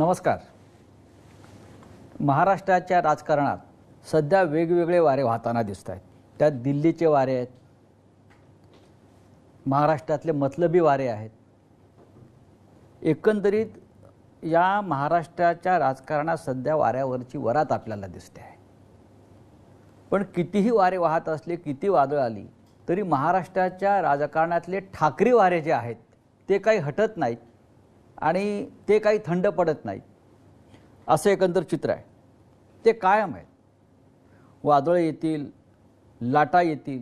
नमस्कार. महाराष्ट्राच्या राजकारणात सध्या वेगवेगळे वारे वाहताना दिसत आहेत. त्यात दिल्लीचे वारे आहेत, महाराष्ट्रातले मतलबी वारे आहेत. एकंदरीत या महाराष्ट्राच्या राजकारणात सध्या वाऱ्यावरची वरात आपल्याला दिसते आहे. पण कितीही वारे वाहत असले, किती वादळ आली तरी महाराष्ट्राच्या राजकारणातले ठाकरी वारे जे आहेत ते काही हटत नाहीत आणि ते काही थंड पडत नाहीत. असं एकंदर चित्र आहे. ते कायम आहे. वादळ येतील, लाटा येतील,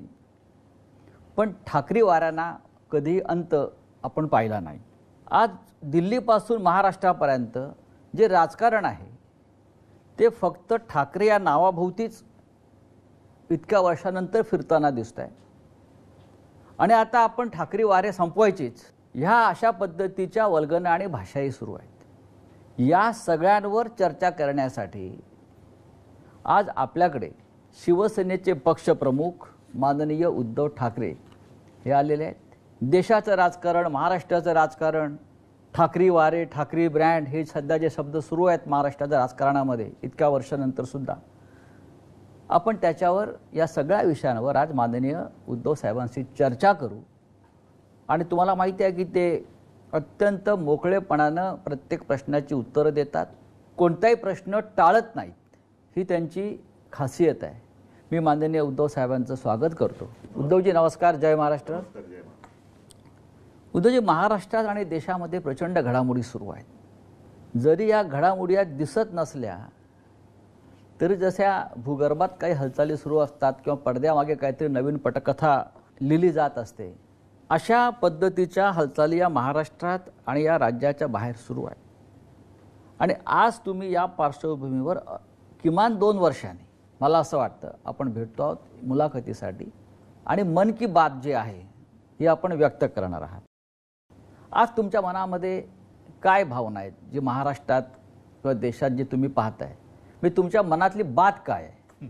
पण ठाकरी वाऱ्यांना कधी अंत आपण पाहिला नाही. आज दिल्लीपासून महाराष्ट्रापर्यंत जे राजकारण आहे ते फक्त ठाकरे या नावाभोवतीच इतक्या वर्षानंतर फिरताना दिसत आहे. आणि आता आपण ठाकरी वारे संपवायचीच ह्या अशा पद्धतीच्या वल्गना आणि भाषाही सुरू आहेत. या सगळ्यांवर चर्चा करण्यासाठी आज आपल्याकडे शिवसेनेचे पक्षप्रमुख माननीय उद्धव ठाकरे हे आलेले आहेत. देशाचं राजकारण, महाराष्ट्राचं राजकारण, ठाकरी वारे, ठाकरी ब्रँड हे सध्या जे शब्द सुरू आहेत महाराष्ट्राच्या राजकारणामध्ये इतक्या वर्षानंतर सुद्धा, आपण त्याच्यावर या सगळ्या विषयांवर आज माननीय उद्धव साहेबांशी चर्चा करू. आणि तुम्हाला माहिती आहे की ते अत्यंत मोकळेपणानं प्रत्येक प्रश्नाची उत्तरं देतात. कोणताही प्रश्न टाळत नाहीत. ही त्यांची खासियत आहे. मी माननीय उद्धव साहेबांचं स्वागत करतो. उद्धवजी नमस्कार. जय महाराष्ट्र. उद्धवजी, महाराष्ट्रात आणि देशामध्ये प्रचंड घडामोडी सुरू आहेत. जरी या घडामोडी दिसत नसल्या तरी जशा भूगर्भात काही हालचाली सुरू असतात किंवा पडद्यामागे काहीतरी नवीन पटकथा लिहिली जात असते, अशा पद्धतीच्या हालचाली या महाराष्ट्रात आणि या राज्याच्या बाहेर सुरू आहेत. आणि आज तुम्ही या पार्श्वभूमीवर किमान 2 वर्षांनी मला असं वाटतं आपण भेटतो आहोत मुलाखतीसाठी आणि मन की बात जे आहे हे आपण व्यक्त करणार आहात. आज तुमच्या मनामध्ये काय भावना आहेत जे महाराष्ट्रात किंवा देशात जे तुम्ही पाहताय, मी तुमच्या मनातली बात काय आहे?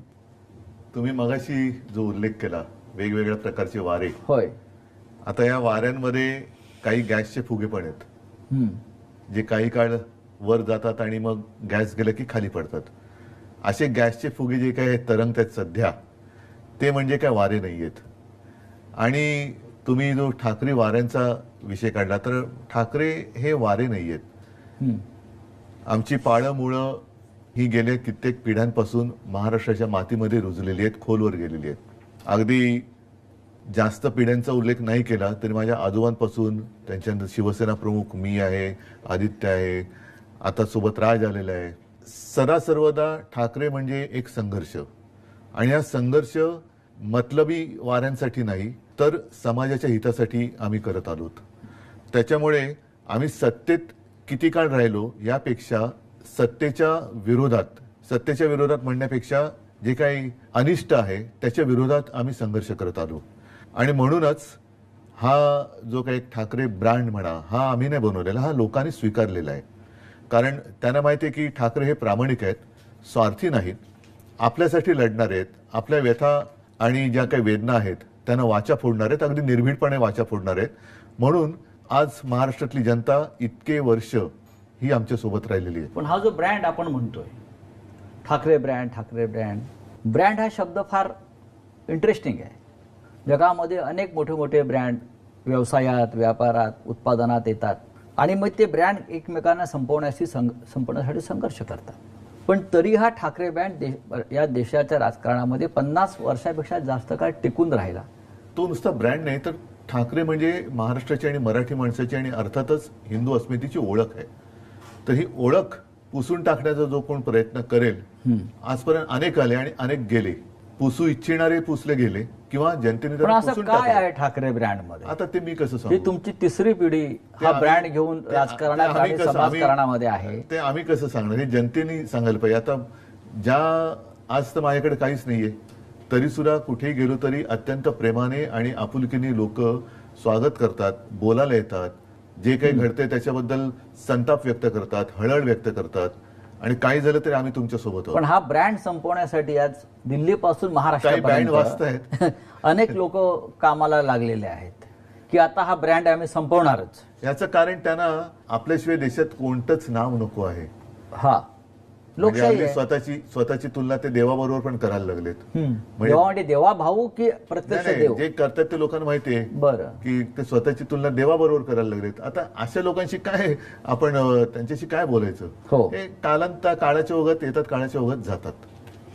तुम्ही मगाशी जो उल्लेख केला वेगवेगळ्या प्रकारचे वारे, होय, आता या वाऱ्यांमध्ये काही गॅसचे फुगे पण आहेत जे काही काळ वर जातात आणि मग गॅस गेलं की खाली पडतात. असे गॅसचे फुगे जे काही तरंगत आहेत सध्या ते म्हणजे काय वारे नाही आहेत. आणि तुम्ही जो ठाकरे वाऱ्यांचा विषय काढला तर ठाकरे हे वारे नाही आहेत. आमची पाळंमुळं ही गेल्या कित्येक पिढ्यांपासून महाराष्ट्राच्या मातीमध्ये रुजलेली आहेत, खोलवर गेलेली आहेत. अगदी जास्त पिढ्यांचा उल्लेख नाही केला तरी माझ्या आजोबांपासून, त्यांच्यानंतर शिवसेना प्रमुख मी आहे, आदित्य आहे, आता सोबत राज आलेला आहे. सर्वदा ठाकरे म्हणजे एक संघर्ष. आणि हा संघर्ष मतलबी वाऱ्यांसाठी नाही तर समाजाच्या हितासाठी आम्ही करत आलोत. त्याच्यामुळे आम्ही सत्तेत किती काळ राहिलो यापेक्षा सत्तेच्या विरोधात म्हणण्यापेक्षा जे काही अनिष्ट आहे त्याच्या विरोधात आम्ही संघर्ष करत आलो. आणि म्हणूनच हा जो काही ठाकरे ब्रँड म्हणा हा आम्ही नाही बनवलेला, हा लोकांनी स्वीकारलेला आहे. कारण त्यांना माहिती आहे की ठाकरे हे प्रामाणिक आहेत, स्वार्थी नाहीत, आपल्यासाठी लढणार आहेत, आपल्या व्यथा आणि ज्या काही वेदना आहेत त्यांना वाचा फोडणार आहेत, अगदी निर्भीडपणे वाचा फोडणार आहेत. म्हणून आज महाराष्ट्रातली जनता इतके वर्ष ही आमच्या सोबत राहिलेली आहे. पण हा जो ब्रँड आपण म्हणतोय ठाकरे ब्रँड हा शब्द फार इंटरेस्टिंग आहे. जगामध्ये अनेक मोठे मोठे ब्रँड व्यवसायात, व्यापारात, उत्पादनात येतात आणि मग ते ब्रँड एकमेकांना संपवण्यासाठी संघर्ष करतात. पण तरी हा ठाकरे ब्रँड या देशाच्या राजकारणामध्ये 50 वर्षापेक्षा जास्त काळ टिकून राहिला. तो नुसता ब्रँड नाही तर ठाकरे म्हणजे महाराष्ट्राची आणि मराठी माणसाची आणि अर्थातच हिंदू अस्मितेची ओळख आहे. तर ही ओळख पुसून टाकण्याचा जो कोण प्रयत्न करेल, आजपर्यंत अनेक आले आणि अनेक गेले, पुसू इच्छिणारे पुसले गेगे किंवा जनतेने काय आहे ठाकरे ब्रँड मध्ये? आता ते मी कसं सांगू? ही तुमची तिसरी पिढी हा ब्रँड घेऊन राजकारणात आणि समाजकारणामध्ये आहे. ते आम्ही कसं सांगणार? हे जनतेने सांगायला पाहिजे. आता आज तर माझ्याकडे काहीच नाहीये तरी सुद्धा कुठेही गेलो तरी अत्यंत प्रेमाने आणि आपुलकीने लोक स्वागत करतात, बोलायला येतात, जे काही घडतंय त्याच्याबद्दल संताप व्यक्त करतात, हळहळ व्यक्त करतात. आणि काही झालं तरी आम्ही तुमच्या सोबत आहोत. पण हा ब्रँड संपवण्यासाठी आज दिल्लीपासून महाराष्ट्रापर्यंत अनेक लोक कामाला लागलेले आहेत. की आता हा ब्रँड आम्ही संपवणारच. याचं कारण त्यांना आपल्याशिवाय देशात कोणतंच नाव नको आहे. हा म्हणजे लोकशाही हल्ली आहे. स्वतःची तुलना ते देवाबरोबर पण करायला लागलेत. देवा म्हणजे देवा भाऊ की प्रत्यक्ष नाही, देव? जे करतात ते लोकांना माहिती आहे बरं. की ते स्वतःची तुलना देवाबरोबर करायला लागलेत. आता अशा लोकांशी काय आपण त्यांच्याशी काय बोलायचं? हो. हे काळाच्या ओघात येतात, काळाच्या ओघात जातात.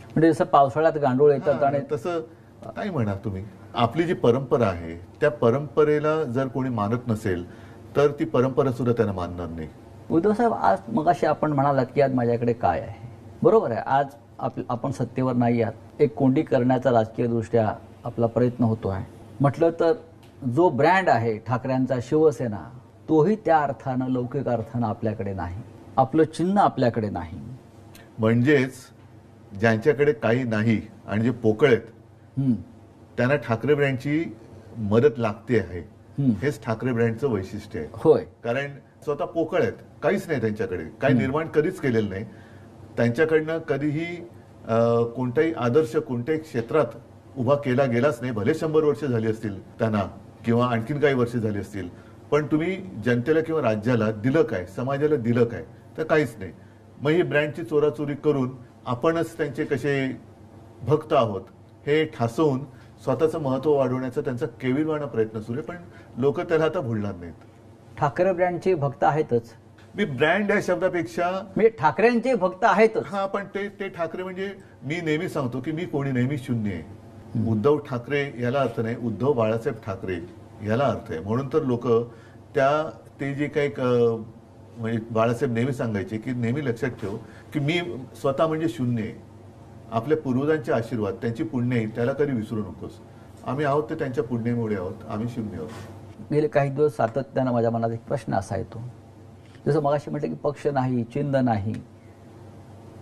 म्हणजे जसं पावसाळ्यात गांडूळ येतात आणि तसं काय म्हणा तुम्ही. आपली जी परंपरा आहे त्या परंपरेला जर कोणी मानत नसेल तर ती परंपरा सुद्धा त्यांना मानणार नाही. उद्धव साहेब, आज मगाशी आपण म्हणालात की आज माझ्याकडे काय आहे. बरोबर आहे, आज आपण सत्तेवर नाही आहात. एक कोंडी करण्याचा राजकीय दृष्ट्या आपला प्रयत्न होतो आहे. म्हटलं तर जो ब्रँड आहे ठाकरेंचा शिवसेना, तोही त्या अर्थानं लौकिक अर्थानं आपल्याकडे नाही. आपलं चिन्ह आपल्याकडे नाही. म्हणजेच ज्यांच्याकडे काही नाही आणि जे पोकळ आहेत त्यांना ठाकरे ब्रँडची मदत लागते आहे. हेच ठाकरे ब्रँडचं वैशिष्ट्य आहे. होय. कारण स्वतः पोकळ आहेत, काहीच नाही त्यांच्याकडे, काही निर्माण कधीच केलेलं नाही. त्यांच्याकडनं कधीही कोणताही आदर्श कोणत्याही क्षेत्रात उभा केला गेलाच नाही. भले 100 वर्ष झाली असतील त्यांना किंवा आणखीन काही वर्ष झाली असतील, पण तुम्ही जनतेला किंवा राज्याला दिलं काय, समाजाला दिलं काय? तर काहीच नाही. मग ही ब्रँडची चोराचोरी करून आपणच त्यांचे कसे भक्त आहोत हे ठासवून स्वतःचं महत्व वाढवण्याचा त्यांचा केविलवाणा प्रयत्न सुरू आहे. पण लोक त्याला आता भुलणार नाहीत. ठाकरे ब्रँडचे भक्त आहेतच. मी ब्रँड या शब्दापेक्षा म्हणजे ठाकरेंचे भक्त आहेतच. हा, पण ते ठाकरे म्हणजे मी नेहमी सांगतो की मी कोणी नेहमी शून्य आहे. उद्धव ठाकरे याला अर्थ नाही, उद्धव बाळासाहेब ठाकरे याला अर्थ आहे. म्हणून तर लोक ते जे काही म्हणजे बाळासाहेब नेहमी सांगायचे की नेहमी लक्षात ठेव की मी स्वतः म्हणजे शून्य आहे. आपल्या पूर्वजांचे आशीर्वाद, त्यांची पुण्य आहे, त्याला कधी विसरू नकोस. आम्ही आहोत ते त्यांच्या पुण्यामुळे आहोत, आम्ही शून्य आहोत. गेले काही दिवस सातत्यानं माझ्या मनात एक प्रश्न असा येतो, जसं मगाशी म्हटलं की पक्ष नाही, चिन्ह नाही,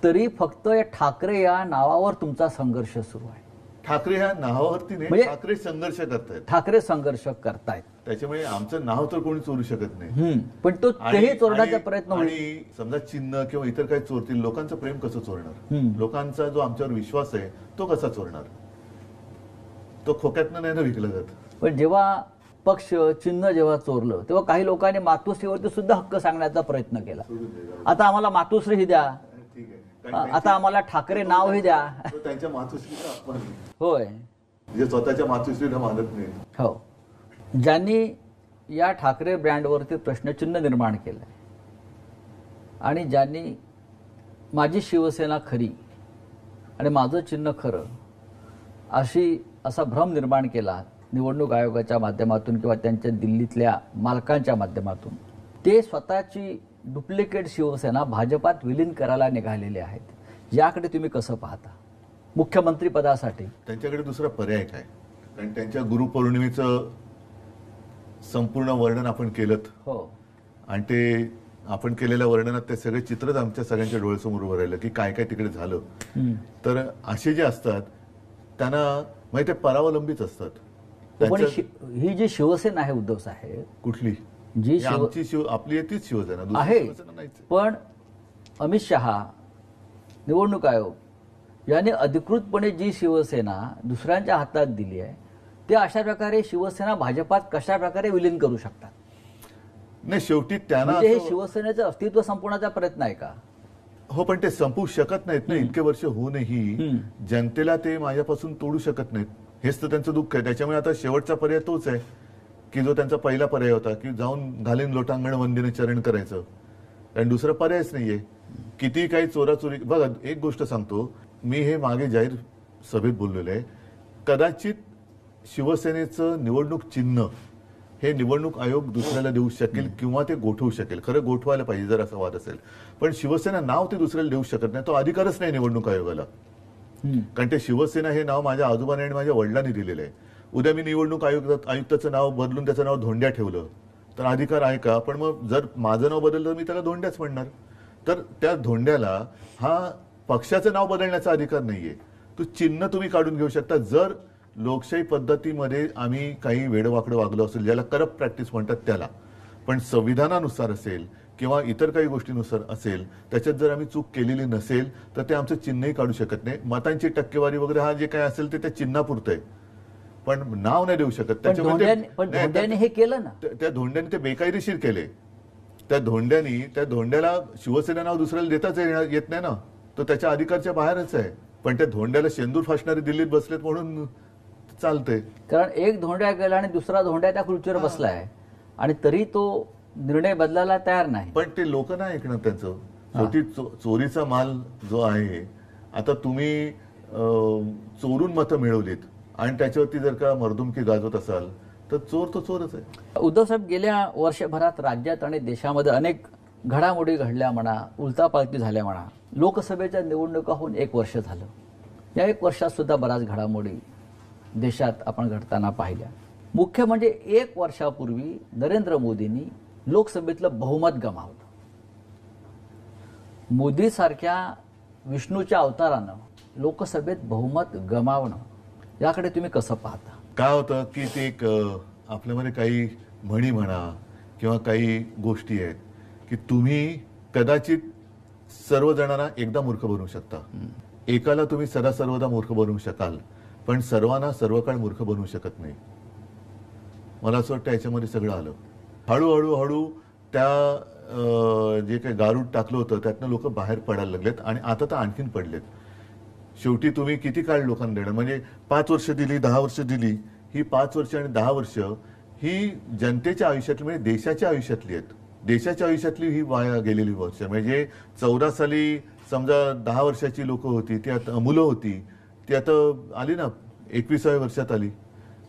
तरी फक्त या ठाकरे या नावावर तुमचा संघर्ष सुरू आहे. ठाकरे ह्या नावावरती नाही, म्हणजे ठाकरे संघर्ष करतायत. ठाकरे संघर्ष करतायत. त्याच्यामुळे आमचं नाव तर कोणी चोरू शकत नाही. पण तो तेही चोरण्याचा प्रयत्न होईल. आणि समजा चिन्ह किंवा इतर काही चोरतील, लोकांचं प्रेम कसं चोरणार? लोकांचा जो आमच्यावर विश्वास आहे तो कसा चोरणार? तो खोक्यातनं नाही ना विकला जात. पण जेव्हा पक्ष चिन्ह जेव्हा चोरलं तेव्हा काही लोकांनी मातोश्रीवरती सुद्धा हक्क सांगण्याचा प्रयत्न केला. आता आम्हाला मातोश्री ही द्या, आता आम्हाला ठाकरे नाव ही द्या. त्यांच्या मातोश्रीचा अपमान होय, जे स्वतःच्या मातोश्रीला मानत नाही. हो, ज्यांनी या ठाकरे ब्रँडवरती प्रश्नचिन्ह निर्माण केलंय आणि ज्यांनी माझी शिवसेना खरी आणि माझं चिन्ह खरं असा भ्रम निर्माण केला निवडणूक आयोगाच्या माध्यमातून किंवा त्यांच्या दिल्लीतल्या मालकांच्या माध्यमातून, ते स्वतःची डुप्लिकेट शिवसेना भाजपात विलीन करायला निघालेले आहेत. याकडे तुम्ही कसं पाहता? मुख्यमंत्री पदासाठी त्यांच्याकडे दुसरा पर्याय काय? कारण त्यांच्या गुरुपौर्णिमेचं संपूर्ण वर्णन आपण केलं. हो, आणि ते आपण केलेल्या वर्णनात ते सगळे चित्रच आमच्या सगळ्यांच्या डोळ्यासमोर उभं राहिलं की काय काय तिकडे झालं. तर असे जे असतात त्यांना माहिती परावलंबीच असतात. ही जी शिवसेना आहे उद्धव साहेब, कुठली जी आपली तीच शिवसेना आहे, पण अमित शहा, निवडणूक आयोग यांनी अधिकृतपणे जी शिवसेना दुसऱ्यांच्या हातात दिली आहे, ते अशा प्रकारे शिवसेना भाजपात कशा प्रकारे विलीन करू शकतात? नाही, शेवटी त्यांना हे शिवसेनेचं अस्तित्व संपवण्याचा प्रयत्न आहे का? हो, पण ते संपवू शकत नाहीत ना. इतके वर्ष होऊनही जनतेला ते माझ्यापासून तोडू शकत नाहीत. हेच तर त्यांचं दुःख आहे. त्याच्यामुळे आता शेवटचा पर्याय तोच आहे की जो त्यांचा पहिला पर्याय होता की जाऊन घालीन लोटांगण वंदीने चरण करायचं. कारण दुसरा पर्यायच नाहीये. किती काही चोराचोरी. बघा, एक गोष्ट सांगतो, मी हे मागे जाहीर सभेत बोललेलं आहे, कदाचित शिवसेनेचं निवडणूक चिन्ह हे निवडणूक आयोग दुसऱ्याला देऊ शकेल किंवा ते गोठवू शकेल. खरं गोठवायला पाहिजे जर असा वाद असेल. पण शिवसेना नाव ते दुसऱ्याला देऊ शकत नाही, तो अधिकारच नाही निवडणूक आयोगाला. कारण ते शिवसेना हे नाव माझ्या आजोबाने आणि माझ्या वडिलांनी दिलेलं आहे. उद्या मी निवडणूक आयुक्ताचं नाव बदलून त्याचं नाव धोंड्या ठेवलं तर अधिकार आहे का? पण मग जर माझं नाव बदललं तर मी त्याला धोंड्याच म्हणणार. तर त्या धोंड्याला हा पक्षाचं नाव बदलण्याचा अधिकार नाहीये. तो चिन्ह तुम्ही काढून घेऊ शकता. जर लोकशाही पद्धतीमध्ये आम्ही काही वेडवाकडं वागलो असेल, ज्याला करप्ट प्रॅक्टिस म्हणतात त्याला, पण संविधानानुसार असेल किंवा इतर काही गोष्टीनुसार असेल, त्याच्यात जर आम्ही चूक केलेली नसेल तर ते आमचं चिन्हही काढू शकत नाही. मतांची टक्केवारी वगैरे हा जे काही असेल ते त्या चिन्हापुरतं आहे. पण नाव नाही देऊ शकत. पण धोंड्याने हे केलं ना. त्या धोंड्याने ते बेकायदेशीर केले. त्या धोंड्याला शिवसेना नाव दुसऱ्याला देताच येत नाही ना, तो त्याच्या अधिकारच्या बाहेरच आहे. पण त्या धोंड्याला शेंदूर फासणारे दिल्लीत बसलेत म्हणून चालतंय. कारण एक धोंड्या गेला आणि दुसरा धोंड्या त्या खुर्चीवर बसलाय आणि तरी तो निर्णय बदलायला तयार नाही. पण ते लोक नाही ऐकणार त्यांचं. शेवटी चोरीचा माल जो आहे, आता तुम्ही चोरून मतं मिळवलीत आणि त्याच्यावरती जर का मर्दुमकी गाजवत असाल तर चोर तो चोरच आहे. उद्धव साहेब, गेल्या वर्षभरात राज्यात आणि देशामध्ये अनेक घडामोडी घडल्या म्हणा, उलथापालथी झाल्या म्हणा. लोकसभेच्या निवडणुका होऊन 1 वर्ष झालं. या 1 वर्षात सुद्धा बऱ्याच घडामोडी देशात आपण घडताना पाहिल्या. मुख्य म्हणजे 1 वर्षापूर्वी नरेंद्र मोदींनी लोकसभेतलं बहुमत गमावलं. मोदी सारख्या विष्णूच्या अवतारानं लोकसभेत बहुमत गमावणं, याकडे तुम्ही कसं पाहता? काय होतं की ते एक आपल्यामध्ये काही म्हणी म्हणा किंवा काही गोष्टी आहेत की तुम्ही कदाचित सर्वजणांना एकदा मूर्ख बनवू शकता. एकाला तुम्ही सर्वदा मूर्ख बनवू शकाल, पण सर्वांना सर्व काळ मूर्ख बनवू शकत नाही. मला असं वाटतं याच्यामध्ये सगळं आलं. हळूहळू त्या जे काही गारूड टाकलं होतं त्यातनं लोक बाहेर पडायला लागलेत आणि आता तर आणखीन पडलेत. शेवटी तुम्ही किती काळ लोकांना देणार? म्हणजे 5 वर्ष दिली, 10 वर्ष दिली. ही 5 वर्ष आणि 10 वर्ष ही जनतेच्या आयुष्यातली, म्हणजे देशाच्या आयुष्यातली आहेत. देशाच्या आयुष्यातली ही वाया गेलेली वर्ष. म्हणजे 14 साली समजा 10 वर्षाची लोक होती, ती आता मुलं होती, ती आता आली ना 21व्या वर्षात आली.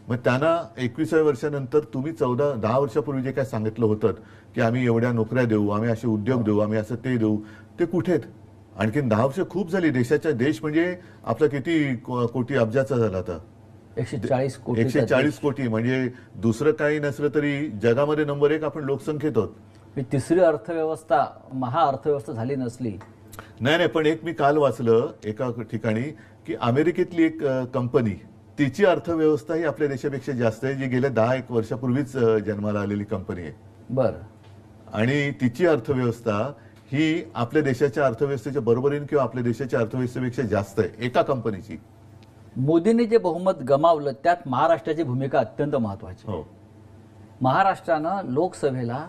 मग त्यांना 21व्या वर्षानंतर तुम्ही 10 वर्षापूर्वी जे काय सांगितलं होतं की आम्ही एवढ्या नोकऱ्या देऊ, आम्ही असे उद्योग देऊ, आम्ही असं ते देऊ, ते कुठेत? आणखीन 10 वर्ष खूप झाली. देश म्हणजे आपला किती कोटी अब्जाचा झाला आता? 140 कोटी. म्हणजे दुसरं काही नसलं तरी जगामध्ये नंबर 1 आपण लोकसंख्येत आहोत. तिसरी अर्थव्यवस्था, महाअर्थव्यवस्था झाली नसली. नाही, पण एक मी काल वाचलं एका ठिकाणी की अमेरिकेतली एक कंपनी, तिची अर्थव्यवस्था ही आपल्या देशापेक्षा जास्त आहे, जी गेल्या 10-1 वर्षापूर्वीच जन्माला आलेली कंपनी आहे. बरं. आणि तिची अर्थव्यवस्था ही आपल्या देशाच्या अर्थव्यवस्थेच्या बरोबरीने किंवा आपल्या देशाच्या अर्थव्यवस्थेपेक्षा जास्त आहे, एका कंपनीची. मोदींनी जे बहुमत गमावलं त्यात महाराष्ट्राची भूमिका अत्यंत महत्वाची. हो. महाराष्ट्रानं लोकसभेला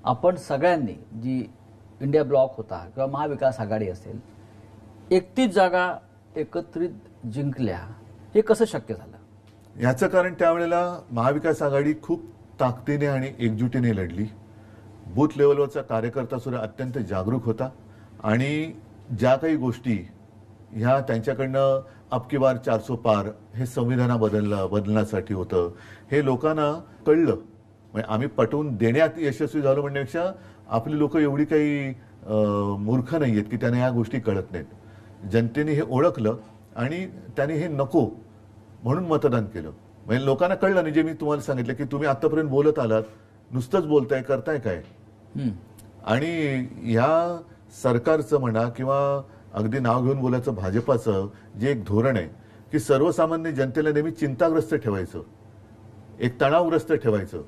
आपण सगळ्यांनी, जी इंडिया ब्लॉक होता किंवा महाविकास आघाडी असेल, 31 जागा एकत्रित जिंकल्या. हे कसं शक्य झालं? याचं कारण त्यावेळेला महाविकास आघाडी खूप ताकदीने आणि एकजुटीने लढली. बूथ लेवलवरचा कार्यकर्ता सुद्धा अत्यंत जागरूक होता आणि ज्या काही गोष्टी ह्या त्यांच्याकडनं अब की बार 400 पार हे संविधान बदलण्यासाठी होतं, हे लोकांना कळलं. म्हणजे आम्ही पटवून देण्यात यशस्वी झालो म्हणण्यापेक्षा आपली लोक एवढी काही मूर्ख नाही आहेत की त्यांना ह्या गोष्टी कळत नाहीत. जनतेने हे ओळखलं आणि त्याने हे नको म्हणून मतदान केलं. म्हणजे लोकांना कळलं नाही. जे मी तुम्हाला सांगितलं की तुम्ही आतापर्यंत बोलत आलात, नुसतंच बोलताय, करताय काय? आणि ह्या सरकारचं म्हणा किंवा अगदी नाव घेऊन बोलायचं भाजपाचं जे एक धोरण आहे की सर्वसामान्य जनतेला नेहमी चिंताग्रस्त ठेवायचं, एक तणावग्रस्त ठेवायचं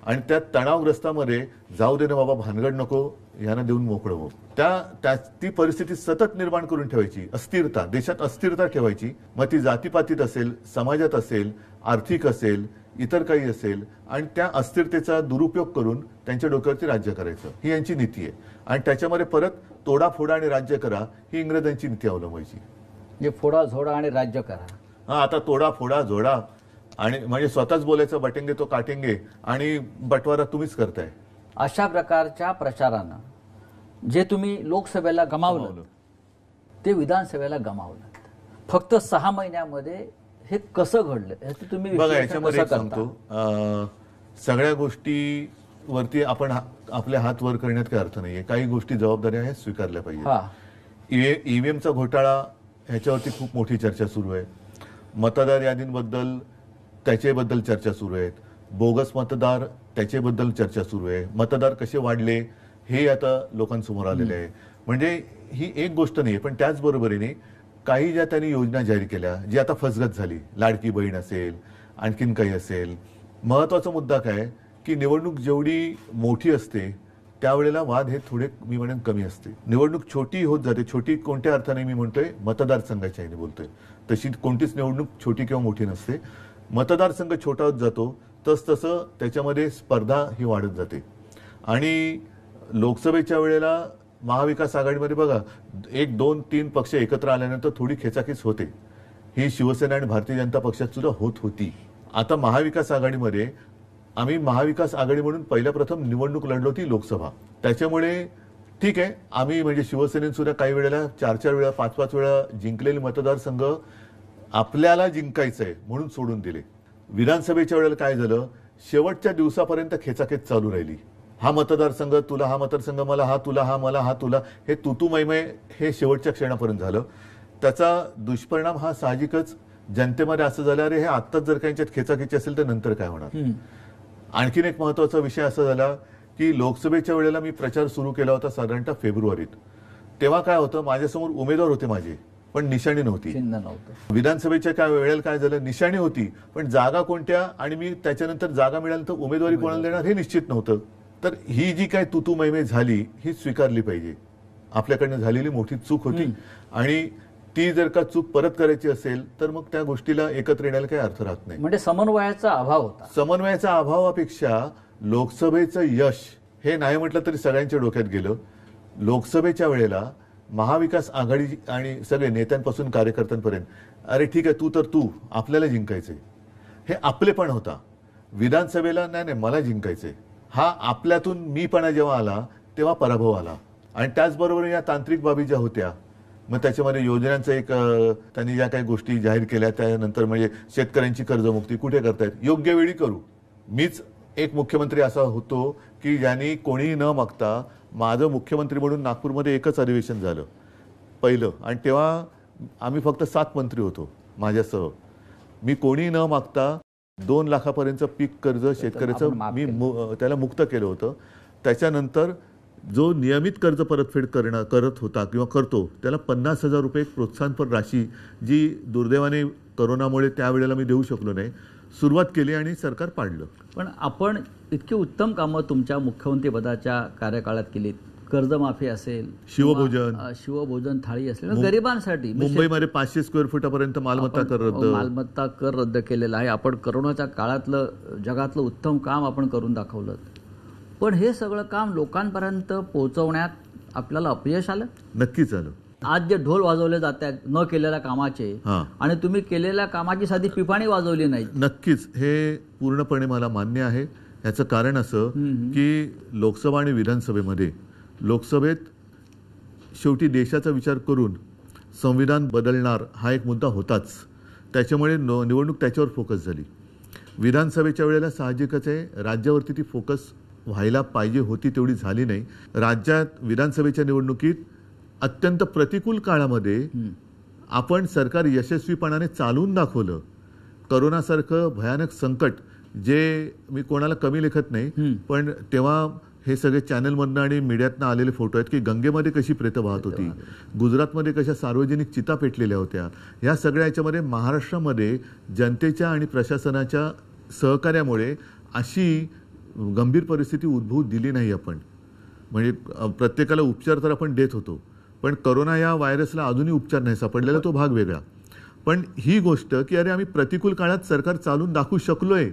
आणि त्या तणावग्रस्तामध्ये जाऊ दे ना बाबा, भानगड नको, यांना देऊन मोकळं हो. ती परिस्थिती सतत निर्माण करून ठेवायची. अस्थिरता, देशात अस्थिरता ठेवायची. मग ती जातीपातीत असेल, समाजात असेल, आर्थिक असेल, इतर काही असेल, आणि त्या अस्थिरतेचा दुरुपयोग करून त्यांच्या डोक्यावरती राज्य करायचं, ही यांची नीती आहे. आणि त्याच्यामध्ये परत तोडाफोडा आणि राज्य करा, ही इंग्रजांची नीती अवलंबायची. म्हणजे फोडा झोडा आणि राज्य करा. हा, आता तोडा फोडा झोडा आणि म्हणजे स्वतःच बोलायचं बटेंगे तो काटेंगे आणि बटवारा तुम्हीच करताय. अशा प्रकारच्या प्रचारानं जे तुम्ही लोकसभेला गमावलं ते विधानसभेला गमावलं. फक्त 6 महिन्यामध्ये हे कसं घडलं हे तुम्ही बघा. याच्यामध्ये सांगतो, सगळ्या गोष्टीवरती आपण आपले हात वर करण्यात काही अर्थ नाहीये. काही गोष्टी जबाबदाऱ्या आहेत, स्वीकारल्या पाहिजे. ईव्हीएमचा घोटाळा ह्याच्यावरती खूप मोठी चर्चा सुरू आहे. मतदार यादींबद्दल त्याच्याबद्दल चर्चा सुरू आहेत. बोगस मतदार त्याच्याबद्दल चर्चा सुरू आहे. मतदार कसे वाढले हे आता लोकांसमोर आलेले आहे. म्हणजे ही एक गोष्ट नाही, पण त्याचबरोबरीने काही ज्या त्यांनी योजना जाहीर केल्या जी आता फसगत झाली, लाडकी बहीण असेल, आणखीन काही असेल. महत्वाचा मुद्दा काय की निवडणूक जेवढी मोठी असते त्यावेळेला वाद हे थोडे मी म्हणेन कमी असते. निवडणूक छोटी होत जाते. छोटी कोणत्या अर्थाने मी म्हणतोय, मतदारसंघाच्या ह्याने बोलतोय. तशी कोणतीच निवडणूक छोटी किंवा मोठी नसते. मतदारसंघ छोटा होत जातो तसतसं त्याच्यामध्ये स्पर्धा ही वाढत जाते. आणि लोकसभेच्या वेळेला महाविकास आघाडीमध्ये बघा 1, 2, 3 पक्ष एकत्र आल्यानंतर थोडी खेचाखेच होते. ही शिवसेना आणि भारतीय जनता पक्षात सुद्धा होत होती. आता महाविकास आघाडीमध्ये आम्ही महाविकास आघाडी म्हणून पहिल्या प्रथम निवडणूक लढलो ती लोकसभा. त्याच्यामुळे ठीक आहे, आम्ही म्हणजे शिवसेनेने सुद्धा काही वेळेला 4-4 वेळा 5-5 वेळा जिंकलेले मतदारसंघ आपल्याला जिंकायचं आहे म्हणून सोडून दिले. विधानसभेच्या वेळेला काय झालं, शेवटच्या दिवसापर्यंत खेचाखेच चालू राहिली. हा मतदारसंघ तुला, हा मतदारसंघ मला, हा तुला, हा मला, हा तुला, हे तुतुमयमय हे शेवटच्या क्षणापर्यंत झालं. त्याचा दुष्परिणाम हा साहजिकच जनतेमध्ये असं झालं, अरे हे आत्ताच जर काही खेचाखेची असेल तर नंतर काय होणार. आणखीन एक महत्वाचा विषय असा झाला की लोकसभेच्या वेळेला मी प्रचार सुरू केला होता साधारणतः फेब्रुवारीत. तेव्हा काय होतं, माझ्यासमोर उमेदवार होते माझे, पण निशाणी नव्हती. विधानसभेच्या काय वेळेला काय झालं, निशाणी होती पण जागा कोणत्या आणि मी त्याच्यानंतर जागा मिळाल्यानंतर उमेदवारी कोणाला देणार हे निश्चित नव्हतं. तर ही जी काय तुतुमैमे झाली ही स्वीकारली पाहिजे. आपल्याकडनं झालेली मोठी चूक होती आणि ती जर का चूक परत करायची असेल तर मग त्या गोष्टीला एकत्र येण्याला काही अर्थ राहत नाही. म्हणजे समन्वयाचा अभाव होता. समन्वयाच्या अभावापेक्षा लोकसभेचं यश हे नाही म्हटलं तरी सगळ्यांच्या डोक्यात गेलं. लोकसभेच्या वेळेला महाविकास आघाडी आणि सगळे नेत्यांपासून कार्यकर्त्यांपर्यंत, अरे ठीक आहे तू तर तू, आपल्याला जिंकायचंय, हे आपलेपण होता. विधानसभेला नाही मला जिंकायचंय, हा आपल्यातून मीपणा जेव्हा आला तेव्हा पराभव आला. आणि त्याचबरोबर या तांत्रिक बाबी ज्या होत्या, मग त्याच्यामध्ये योजनांचं एक त्यांनी ज्या काही गोष्टी जाहीर केल्या त्यानंतर म्हणजे शेतकऱ्यांची कर्जमुक्ती कुठे करतायत, योग्य वेळी करू. मीच एक मुख्यमंत्री असा होतो की ज्यांनी कोणीही न मागता, माझं मुख्यमंत्री म्हणून नागपूरमध्ये एकच अधिवेशन झालं पहिलं, आणि तेव्हा आम्ही फक्त 7 मंत्री होतो माझ्यासह. मी कोणी न मागता 2 लाखापर्यंत पीक कर्ज शेतकऱ्याचं मी त्याला मुक्त केलं होतं. त्याच्यानंतर जो नियमित कर्ज परतफेड करत होता किंवा करतो त्याला 50,000 रुपये प्रोत्साहनपर राशी, जी दुर्दैवाने करोनामुळे त्यावेळेला मी देऊ शकलो नाही, सुरुवात केली आणि सरकार पाडलं. पण आपण इतकी उत्तम कामं तुमच्या मुख्यमंत्रीपदाच्या कार्यकाळात केलीत. कर्जमाफी असेल, शिवभोजन थाळी असेल, गरिबांसाठी मुंबईमध्ये 500 स्क्वेअर फुटापर्यंत मालमत्ता कर रद्द केलेला आहे. आपण करोनाच्या काळातलं जगातलं उत्तम काम आपण करून दाखवलं. पण हे सगळं काम लोकांपर्यंत पोहोचवण्यात आपल्याला अपयश आलं? नक्कीच आलं. आज जे ढोल वाजवले जात आहेत न केलेल्या कामाचे, आणि तुम्ही केलेल्या कामाची साधी पिपाणी वाजवली नाही. नक्कीच हे पूर्णपणे मला मान्य आहे. याचं कारण असं की लोकसभा आणि विधानसभेमध्ये, लोकसभेत शेवटी देशाचा विचार करून संविधान बदलणार हा एक मुद्दा होताच, त्याच्यामुळे निवडणूक त्याच्यावर फोकस झाली. विधानसभेच्या वेळेला साहजिकच आहे राज्यावरती ती फोकस व्हायला पाहिजे होती, तेवढी झाली नाही. राज्यात विधानसभेच्या निवडणुकीत अत्यंत प्रतिकूल काळामध्ये आपण सरकार यशस्वीपणाने चालवून दाखवलं. करोनासारखं भयानक संकट, जे मी कोणाला कमी लेखत नाही, पण तेव्हा हे सगळे चॅनलमधनं आणि मीडियातनं आलेले फोटो आहेत की गंगेमध्ये कशी प्रेतं वाहत होती, गुजरातमध्ये कशा सार्वजनिक चिता पेटलेल्या होत्या. या सगळ्या याच्यामध्ये महाराष्ट्रामध्ये जनतेच्या आणि प्रशासनाच्या सहकार्यामुळे अशी गंभीर परिस्थिती उद्भवू दिली नाही आपण. म्हणजे प्रत्येकाला उपचार तर आपण देत होतो, पण करोना या व्हायरसला अजूनही उपचार नाही सापडलेला, तो भाग वेगळा. पण ही गोष्ट की अरे आम्ही प्रतिकूल काळात सरकार चालून दाखवू शकलोय.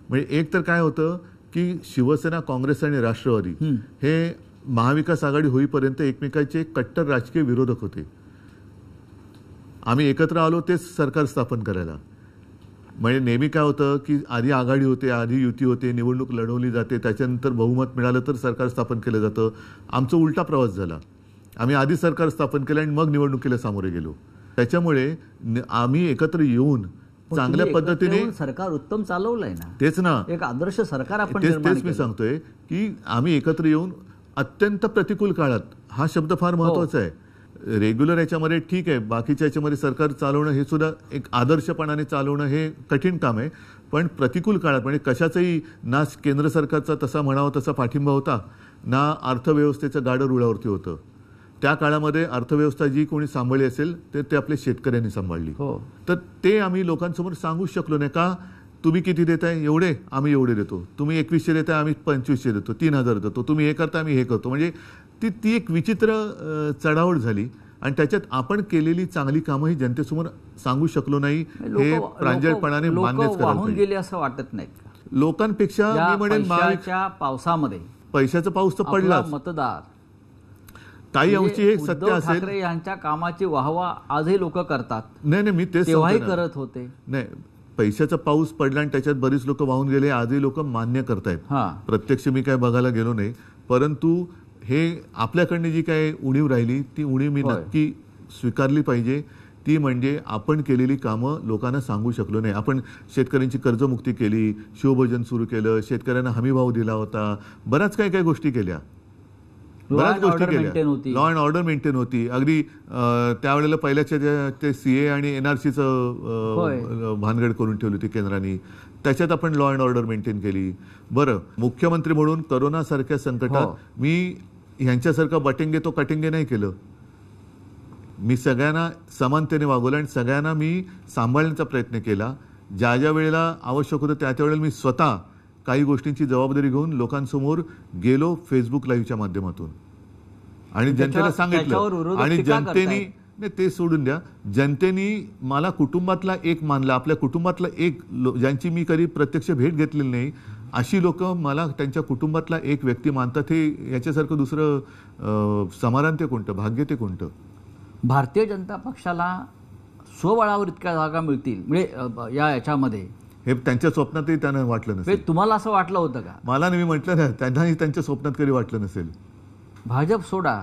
म्हणजे एक तर काय होतं की शिवसेना, काँग्रेस आणि राष्ट्रवादी हे महाविकास आघाडी होईपर्यंत एकमेकांचे कट्टर राजकीय विरोधक होते. आम्ही एकत्र आलो तेच सरकार स्थापन करायला. म्हणजे नेहमी काय होतं की आधी आघाडी होते, आधी युती होते, निवडणूक लढवली जाते, त्याच्यानंतर बहुमत मिळालं तर सरकार स्थापन केलं जातं. आमचा उलटा प्रवास झाला. आम्ही आधी सरकार स्थापन केलं आणि मग निवडणुकीला सामोरे गेलो. त्याच्यामुळे आम्ही एकत्र येऊन चांगल्या पद्धतीने सरकार उत्तम चालवलंय ना. तेच ना, एक आदर्श सरकार आपण तेच मी सांगतोय की आम्ही एकत्र येऊन अत्यंत प्रतिकूल काळात, हा शब्द फार महत्वाचा आहे. रेग्युलर याच्यामध्ये ठीक आहे, बाकीच्या याच्यामध्ये सरकार चालवणं हे सुद्धा एक आदर्शपणाने चालवणं हे कठीण काम आहे. पण प्रतिकूल काळात म्हणजे कशाचाही ना केंद्र सरकारचा तसा म्हणावा तसा पाठिंबा होता, ना अर्थव्यवस्थेचं गाडं रुळावरती होतं. त्या काळामध्ये अर्थव्यवस्था जी कोणी सांभाळली असेल ते आपल्या शेतकऱ्यांनी सांभाळली. तर ते आम्ही लोकांसमोर सांगू शकलो नाही का, तुम्ही किती देताय, एवढे आम्ही एवढे देतो, तुम्ही 2100 देताय आम्ही 2500 देतो, 3000 देतो, तुम्ही हे करता आम्ही हे करतो. म्हणजे ती एक विचित्र चढाओढ झाली आणि त्याच्यात आपण केलेली चांगली कामं ही जनतेसमोर सांगू शकलो नाही हे प्रांजळपणाने मान्यच करायला वाहून पाहिजे. गेले असं वाटत नाही. लोकांपेक्षा या मी म्हणेन पैशाच्या पावसामध्ये पैशाचा पाऊस तर आपला पडलाच. मतदार काही म्हणजे अंशी हे सत्य उद्धव असेल. ठाकरे यांच्या कामाची वाहवा आजही लोक करतात. नाही मी तेच तेव्हाही सांगतो ना. करत होते. नाही पैशाचा पाऊस पडला आणि त्याच्यात बरीच लोक वाहून गेले आजही लोक मान्य करतायत. हा प्रत्यक्ष मी काय बघायला गेलो नाही, परंतु हे आपल्याकडनं जी काय उणीव राहिली ती उणीव मी होय. नक्की स्वीकारली पाहिजे. ती म्हणजे आपण केलेली कामं लोकांना सांगू शकलो नाही. आपण शेतकऱ्यांची कर्जमुक्ती केली, शिवभोजन सुरू केलं, शेतकऱ्यांना हमीभाव दिला होता, बऱ्याच काही काही गोष्टी केल्या, बऱ्याच गोष्टी केल्या. लॉ अँड ऑर्डर मेंटेन होती. अगदी त्यावेळेला पहिल्याच्या ते CA आणि NRCचं भानगड करून ठेवली होती केंद्राने, त्याच्यात आपण लॉ अँड ऑर्डर मेंटेन केली. बरं, मुख्यमंत्री म्हणून करोनासारख्या संकटात मी ह्यांच्यासारखं बटेंगे तो कटेंगे नाही केलं. मी सगळ्यांना समानतेने वागवलं आणि सगळ्यांना मी सांभाळण्याचा प्रयत्न केला. ज्या ज्या वेळेला आवश्यक होतं त्या त्यावेळेला मी स्वतः काही गोष्टींची जबाबदारी घेऊन लोकांसमोर गेलो फेसबुक लाईव्हच्या माध्यमातून आणि जनतेला सांगितलं. आणि जनतेने नाही ते सोडून द्या, जनतेने मला कुटुंबातला एक मानला, आपल्या कुटुंबातला एक ज्यांची मी कधी प्रत्यक्ष भेट घेतलेली नाही अशी लोक मला त्यांच्या कुटुंबातला एक व्यक्ती मानतात. हे याच्यासारखं दुसरं समाधान ते कोणतं, भाग्य ते कोणतं. भारतीय जनता पक्षाला स्वबळावर इतक्या जागा मिळतील म्हणजे याच्यामध्ये हे त्यांच्या स्वप्नातही त्यांना वाटलं नसेल. तुम्हाला असं वाटलं होतं का? मला नाही, मी म्हटलं ना त्यांनाही त्यांच्या स्वप्नात कधी वाटलं नसेल. भाजप सोडा,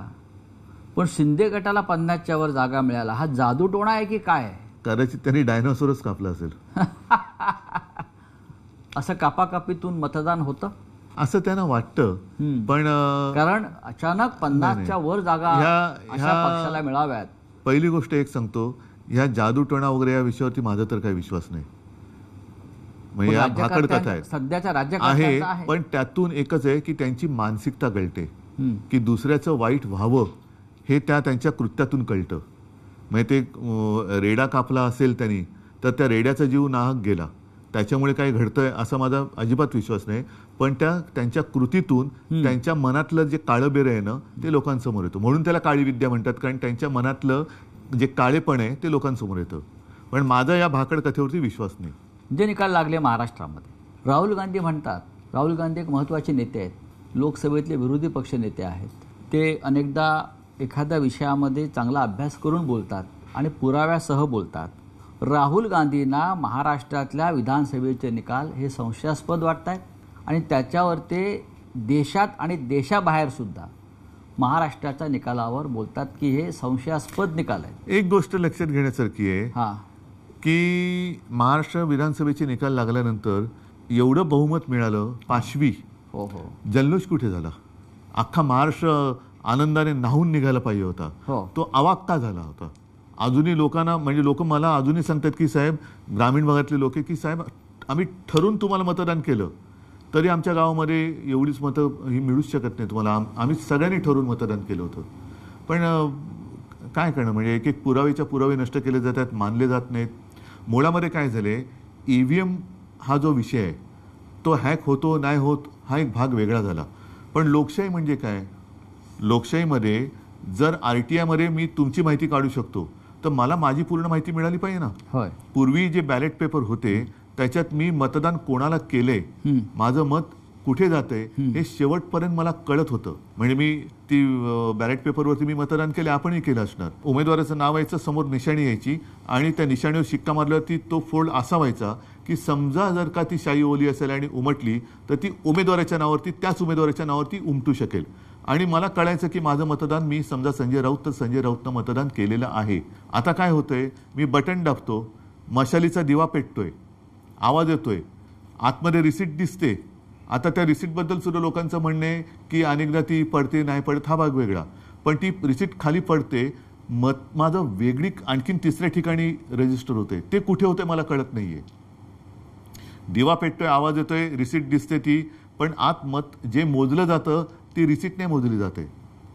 पण शिंदे गटाला 50च्या वर जागा मिळाला, हा जादूटोणा आहे की काय? कदाचित त्यांनी डायनोसॉरच कापला असेल. असं कापाकापीतून मतदान होतं असं त्यांना वाटतं. पण कारण अचानक 50च्या वर जागा अशा पक्षाला मिळाव्यात. पहिली गोष्ट एक सांगतो, ह्या जादूटोणा वगैरे या विषयावरती माझा तर काही विश्वास नाही. म्हणजे या भाकड कथा आहे सध्याच्या आहे, पण त्यातून एकच आहे की त्यांची मानसिकता कळते की दुसऱ्याचं वाईट व्हावं हे त्यांच्या कृत्यातून कळतं. म्हणजे ते रेडा कापला असेल त्यांनी तर त्या रेड्याचा जीव नाहक गेला, त्याच्यामुळे काय घडतंय असा माझा अजिबात विश्वास नाही. पण त्यांच्या कृतीतून त्यांच्या मनातलं जे काळं बेरं आहे ना ते लोकांसमोर येतं. म्हणून त्याला काळी विद्या म्हणतात, कारण त्यांच्या मनातलं जे काळेपण आहे ते लोकांसमोर येतं. पण माझा या भाकड कथेवरती विश्वास नाही. जे निकाल लागले महाराष्ट्रामध्ये, राहुल गांधी म्हणतात, राहुल गांधी एक महत्त्वाचे नेते आहेत, लोकसभेतले विरोधी पक्ष नेते आहेत. ते अनेकदा एखाद्या विषयामध्ये चांगला अभ्यास करून बोलतात आणि पुराव्यासह बोलतात. राहुल गांधींना महाराष्ट्रातल्या विधानसभेचे निकाल हे संशयास्पद वाटत आहेत आणि त्याच्यावर ते देशात आणि देशाबाहेर सुद्धा महाराष्ट्राच्या निकालावर बोलतात की हे संशयास्पद निकाल आहेत. एक गोष्ट लक्षात घेण्यासारखी आहे की महाराष्ट्र विधानसभेचे निकाल लागल्यानंतर एवढं बहुमत मिळालं, 5वी. जल्लोष कुठे झाला? अख्खा महाराष्ट्र आनंदाने न्हावून निघायला पाहिजे होता, तो अवाक्ता झाला होता. अजूनही लोकांना म्हणजे लोक मला अजूनही सांगतात की साहेब, ग्रामीण भागातले लोक की साहेब आम्ही ठरून तुम्हाला मतदान केलं तरी आमच्या गावामध्ये एवढीच मतं ही मिळूच शकत नाही तुम्हाला, आम्ही सगळ्यांनी ठरवून मतदान केलं होतं. पण काय करणं, म्हणजे एक एक पुरावेच्या पुरावे नष्ट केले जातात, मानले जात नाहीत. मुळामध्ये काय झाले, EVM हा जो विषय आहे तो हॅक होतो नाही होत हा एक भाग वेगळा झाला. पण लोकशाही म्हणजे काय, लोकशाहीमध्ये जर RTIमध्ये मी तुमची माहिती काढू शकतो तर मला माझी पूर्ण माहिती मिळाली पाहिजे ना. पूर्वी जे बॅलेट पेपर होते त्याच्यात मी मतदान कोणाला केले, माझं मत कुठे जाते हे शेवटपर्यंत मला कळत होतं. म्हणजे मी ती बॅलेट पेपरवरती मी मतदान केले, आपणही केलं असणार. उमेदवाराचं नाव यायचं, समोर निशाणी यायची आणि त्या निशाणीवर शिक्का मारल्यावरती तो फोल्ड असा व्हायचा की समजा जर का ती शाई ओली असेल आणि उमटली तर ती उमेदवाराच्या नावावरती, त्याच उमेदवाराच्या नावावरती उमटू शकेल. आणि मला कळायचं की माझं मतदान, मी समजा संजय राऊत तर संजय राऊतनं मतदान केलेलं आहे. आता काय होतंय, मी बटन दाबतो, मशालीचा दिवा पेटतोय, आवाज येतोय, आतमध्ये रिसीट दिसते. आता त्या रिसीटबद्दल सुद्धा लोकांचं म्हणणं आहे की अनेकदा ती पडते नाही पडत हा भाग वेगळा, पण ती रिसीट खाली पडते, माझं वेगळी आणखीन तिसऱ्या ठिकाणी रजिस्टर होते, ते कुठे होते मला कळत नाहीये. दिवा पेटतोय, आवाज येतोय, रिसीट दिसते ती, पण आत मत जे मोजलं जातं ती रिसीट नाही मोजली जाते.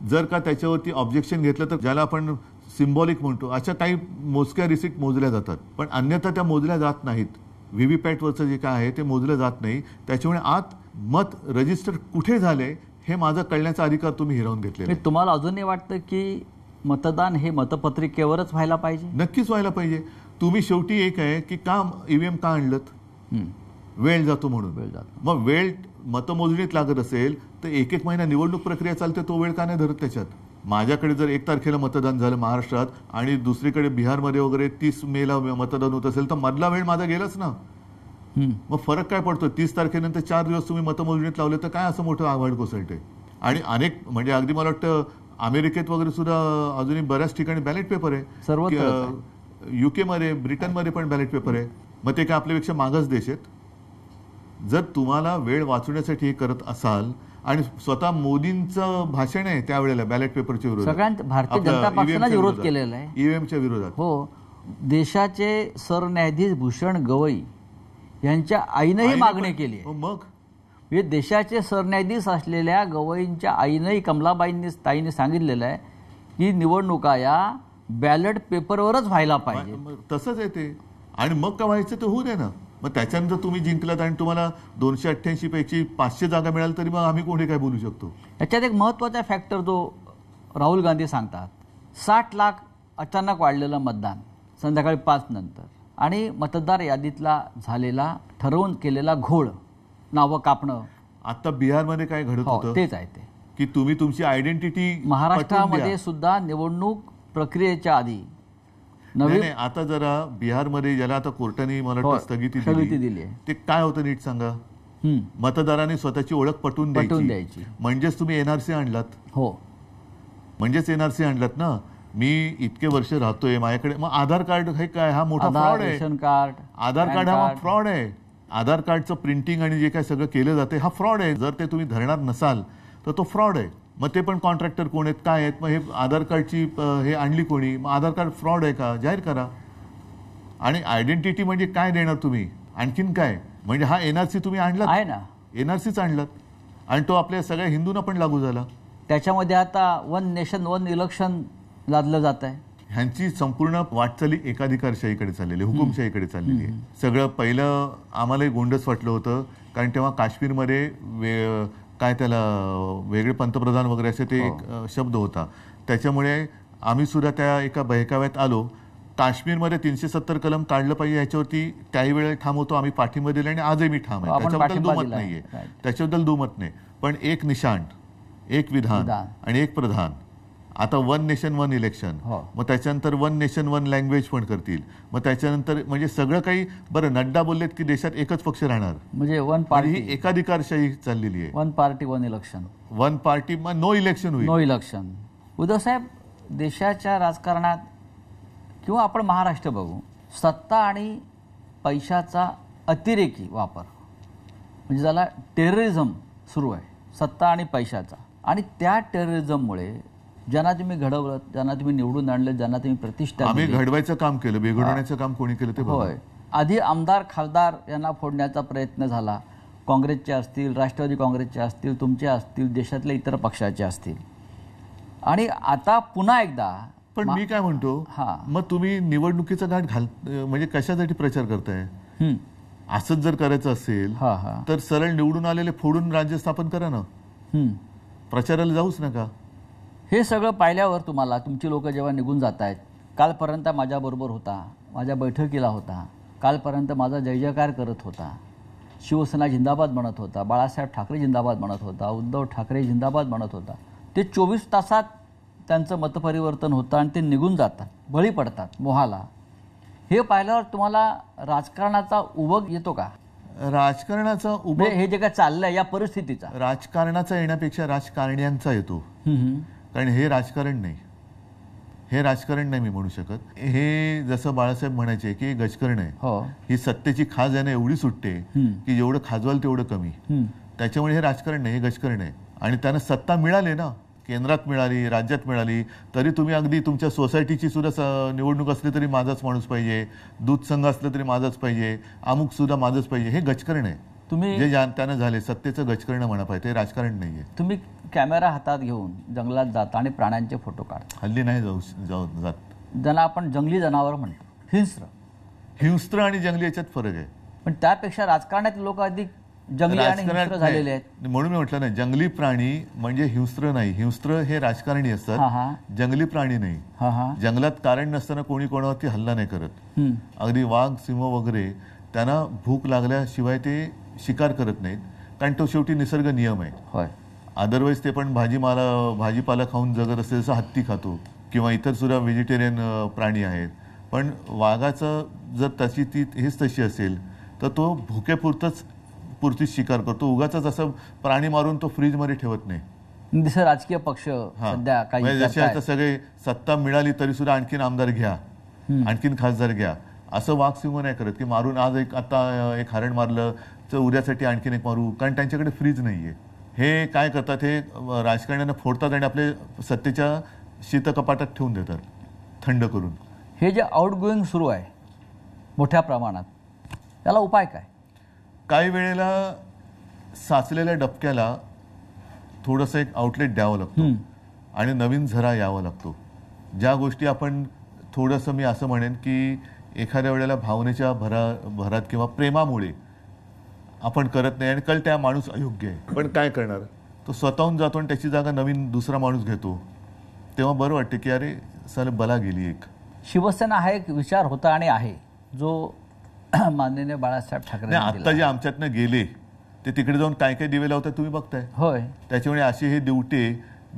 जर का त्याच्यावरती ऑब्जेक्शन घेतलं तर ज्याला आपण सिम्बॉलिक म्हणतो अशा काही मोजक्या रिसीट मोजल्या जातात, पण अन्यथा त्या मोजल्या जात नाहीत. व्हीव्हीपॅटवरचं जे काय आहे ते मोजलं जात नाही. त्याच्यामुळे आत मत रजिस्टर कुठे झाले हे माझं कळण्याचा अधिकार तुम्ही हिरावून घेतलेला. तुम्हाला अजूनही वाटतं की मतदान हे मतपत्रिकेवरच व्हायला पाहिजे? नक्कीच व्हायला पाहिजे. तुम्ही शेवटी एक आहे की का ईव्हीएम का आणलं? वेळ जातो म्हणून. वेळ जातो. मग वेळ मतमोजणीत लागत असेल तर एक एक महिना निवडणूक प्रक्रिया चालते, तो वेळ का नाही धरत त्याच्यात? माझ्याकडे जर 1 तारखेला मतदान झालं महाराष्ट्रात आणि दुसरीकडे बिहारमध्ये वगैरे 30 मेला मतदान होत असेल तर मधला वेळ माझा गेलाच ना. मग फरक काय पडतो? 30 तारखेनंतर 4 दिवस तुम्ही मतमोजणीत लावले तर काय असं मोठं आव्हान कोसळते? आणि अनेक म्हणजे अगदी मला वाटतं अमेरिकेत वगैरे सुद्धा अजूनही बऱ्याच ठिकाणी बॅलेट पेपर आहे. सर्वत्र UK मध्ये, ब्रिटनमध्ये पण बॅलेट पेपर आहे. मग ते काय आपल्यापेक्षा मागास देश आहेत? जर तुम्हाला वेळ वाचवण्यासाठी हे करत असाल आणि स्वतः मोदींचं भाषण आहे त्यावेळेला बॅलेट पेपरच्या विरोधात, सगळ्यांत भारतीय जनता पक्षाने विरोध केलेला आहे ईव्हीएमच्या विरोधात. हो, देशाचे सरन्यायाधीश भूषण गवई यांच्या आईनंही मागणी केली आहे. मग म्हणजे देशाचे सरन्यायाधीश असलेल्या गवईंच्या आईनंही, ताईंनी सांगितलेलं आहे की निवडणुका या बॅलेट पेपरवरच व्हायला पाहिजे. तसंच आहे ते. आणि मग का व्हायचं ते होऊ दे ना. मग त्याच्यानंतर तुम्ही जिंकलात आणि तुम्हाला 288 पैकी 500 जागा मिळाल तरी मग आम्ही कोणी काय बोलू शकतो? याच्यात एक महत्त्वाचा फॅक्टर जो राहुल गांधी सांगतात, 60 लाख अचानक वाढलेलं मतदान संध्याकाळी 5 नंतर आणि मतदार यादीतला झालेला ठरवून केलेला घोळ, नावं कापणं. आता बिहारमध्ये काय घडत होतं तेच आहे ते की तुम्ही तुमची आयडेंटिटी महाराष्ट्रामध्ये सुद्धा निवडणूक प्रक्रियेच्या आधी नाही. आता जरा बिहारमध्ये ज्याला आता कोर्टाने मला वाटतं स्थगिती दिली ते काय होतं नीट सांगा? मतदारांनी स्वतःची ओळख पटवून द्यायची. म्हणजेच तुम्ही एनआरसी आणलात. हो, म्हणजेच एनआरसी आणलात ना. मी इतके वर्ष राहतोय, माझ्याकडे मग आधार कार्ड हे काय? हा मोठा फ्रॉड आहे. रेशन कार्ड, आधार कार्ड हा फ्रॉड आहे. आधार कार्डचं प्रिंटिंग आणि जे काय सगळं केलं जाते हा फ्रॉड आहे. जर ते तुम्ही धरणार नसाल तर तो फ्रॉड आहे. मग ते पण कॉन्ट्रॅक्टर कोण आहेत, काय आहेत? मग हे आधार कार्डची हे आणली कोणी? मग आधार कार्ड फ्रॉड आहे का जाहीर करा. आणि आयडेंटिटी म्हणजे काय देणार तुम्ही? आणखीन काय? म्हणजे हा एनआरसी तुम्ही आणलात आहे ना, एनआरसीच आणलात आणि तो आपल्या सगळ्या हिंदूंना पण लागू झाला. त्याच्यामध्ये आता 1 नेशन 1 इलेक्शन लादलं जात आहे. ह्यांची संपूर्ण वाटचाली एकाधिकारशाहीकडे चाललेली, हुकुमशाहीकडे चाललेली आहे. सगळं पहिलं आम्हालाही गोंडस वाटलं होतं कारण तेव्हा काश्मीरमध्ये काय त्याला वेगळे पंतप्रधान वगैरे असे ते एक शब्द होता. त्याच्यामुळे आम्ही सुद्धा त्या एका बहकाव्यात आलो. काश्मीरमध्ये 370 कलम काढलं पाहिजे याच्यावरती त्याही वेळेला ठाम होतो आम्ही, पाठिंबा दिला आणि आजही मी ठाम आहे. त्याच्याबद्दल दुमत नाहीये, त्याच्याबद्दल दुमत नाही. पण एक निशाण, एक विधान आणि एक प्रधान. आता 1 नेशन 1 इलेक्शन, मग त्याच्यानंतर 1 नेशन 1 लँग्वेज पण करतील. मग त्याच्यानंतर म्हणजे सगळं काही. बरं, नड्डा बोललेत की देशात एकच पक्ष राहणार, म्हणजे 1 पार्टी, ही एकाधिकारशाही चाललेली आहे. 1 पार्टी 1 इलेक्शन. 1 पार्टी मग नो इलेक्शन होईल. No election. उद्धव साहेब, देशाच्या राजकारणात किंवा आपण महाराष्ट्र बघू, सत्ता आणि पैशाचा अतिरेकी वापर म्हणजे ज्याला टेररिझम सुरू आहे, सत्ता आणि पैशाचा. आणि त्या टेररिझममुळे ज्यांना तुम्ही घडवलं, ज्यांना तुम्ही निवडून आणलं, ज्यांना तुम्ही प्रतिष्ठा आम्ही घडवायचं काम केलं, बिघडवण्याचं काम कोणी केलं ते होय. आधी आमदार खासदार यांना फोडण्याचा प्रयत्न झाला, काँग्रेसचे असतील, राष्ट्रवादी काँग्रेसचे असतील, तुमचे असतील, देशातल्या इतर पक्षाचे असतील. आणि आता पुन्हा एकदा. पण मी काय म्हणतो, मग तुम्ही निवडणुकीचा घाट म्हणजे कशासाठी प्रचार करताय? असंच जर करायचं असेल तर सरळ निवडून आलेले फोडून राज्य स्थापन करा ना, प्रचाराला जाऊच नका. हे सगळं पाहिल्यावर तुम्हाला तुमची लोक जेव्हा निघून जात आहेत, कालपर्यंत माझ्याबरोबर होता, माझ्या बैठकीला होता, कालपर्यंत माझा जय जयकार करत होता, शिवसेना जिंदाबाद म्हणत होता, बाळासाहेब ठाकरे जिंदाबाद म्हणत होता, उद्धव ठाकरे जिंदाबाद म्हणत होता, ते 24 तासात त्यांचं मतपरिवर्तन होतं आणि ते निघून जातात, बळी पडतात मोहाला. हे पाहिल्यावर तुम्हाला राजकारणाचा उबग येतो का? राजकारणाचा उबग, हे जे काय चाललंय या परिस्थितीचा, राजकारणाचा येण्यापेक्षा राजकारण्यांचा येतो. कारण हे राजकारण नाही, हे राजकारण नाही मी म्हणू शकत. हे जसं बाळासाहेब म्हणायचे की गजकरण आहे, ही सत्तेची खाज आहे ना एवढी सुटते की जेवढं खाजवाल तेवढं कमी. त्याच्यामुळे हे राजकारण नाही, हे गजकरण आहे. आणि त्यांना सत्ता मिळाली ना, केंद्रात मिळाली, राज्यात मिळाली, तरी तुम्ही अगदी तुमच्या सोसायटीची सुद्धा निवडणूक असली तरी माझाच माणूस पाहिजे, दूध संघ असलं तरी माझाच पाहिजे, अमुक सुद्धा माझंच पाहिजे. हे गजकरण आहे. तुम्ही जे त्यानं झाले सत्तेचं गजकरण म्हणा पाहिजे, ते राजकारण नाहीये. तुम्ही कॅमेरा हातात घेऊन जंगलात जाता आणि प्राण्यांचे फोटो काढता. हल्ली नाही जात. ज्यांना आपण जंगली जनावर म्हणतो, हिंस्त्र आणि जंगली याच्यात फरक आहे. पण त्यापेक्षा राजकारणात लोक अधिक जंगली आणि हिंस्त्र झालेले आहेत. म्हणून मी म्हटलं ना, जंगली प्राणी म्हणजे हिंस्त्र नाही. हिंस्त्र हे राजकारणी असतात, जंगली प्राणी नाही. जंगलात कारण नसताना कोणी कोणावरती हल्ला नाही करत. अगदी वाघ, सिंह वगैरे त्यांना भूक लागल्याशिवाय ते शिकार करत नाहीत, कारण तो शेवटी निसर्ग नियम आहे. अदरवाईज ते पण भाजीपाला खाऊन जगत असते, जसं हत्ती खातो किंवा इतर सुद्धा व्हेजिटेरियन प्राणी आहेत. पण वाघाचं जर हेच तशी असेल तर तो भुकेपुरतीच शिकार करतो. उगाच असं प्राणी मारून तो फ्रीजमध्ये ठेवत नाही. जसं राजकीय पक्ष सध्या काही जसे आता सगळे सत्ता मिळाली तरी सुद्धा आणखीन आमदार घ्या, आणखीन खासदार घ्या, असं वाघ सिंह नाही करत की मारून आज आता एक हरण मारलं तर उद्यासाठी आणखीन एक मारू, कारण त्यांच्याकडे फ्रीज नाहीये. हे काय करतात, हे राजकारण्यांना फोडतात आणि आपले सत्तेच्या शीतकपाटात ठेवून देतात थंड करून. हे जे आउटगोईंग सुरू आहे मोठ्या प्रमाणात, त्याला उपाय काय? काही वेळेला साचलेल्या डबक्याला थोडंसं एक आउटलेट द्यावं लागतं आणि नवीन झरा यावा लागतो. ज्या गोष्टी आपण थोडंसं, मी असं म्हणेन की एखाद्या वेळेला भावनेच्या भरात किंवा प्रेमामुळे आपण करत नाही आणि त्या माणूस अयोग्य आहे, पण काय करणार, तो स्वतःहून जातो आणि त्याची जागा नवीन दुसरा माणूस घेतो. तेव्हा बरं वाटतं की अरे साला बला गेली एक. शिवसेना हा एक विचार होता आणि आहे जो माननीय बाळासाहेब ठाकरे आत्ता जे आमच्यातनं गेले ते तिकडे जाऊन काय काय दिवे लावतात तुम्ही बघताय. होय, त्याच्यामुळे असे हे दिवटे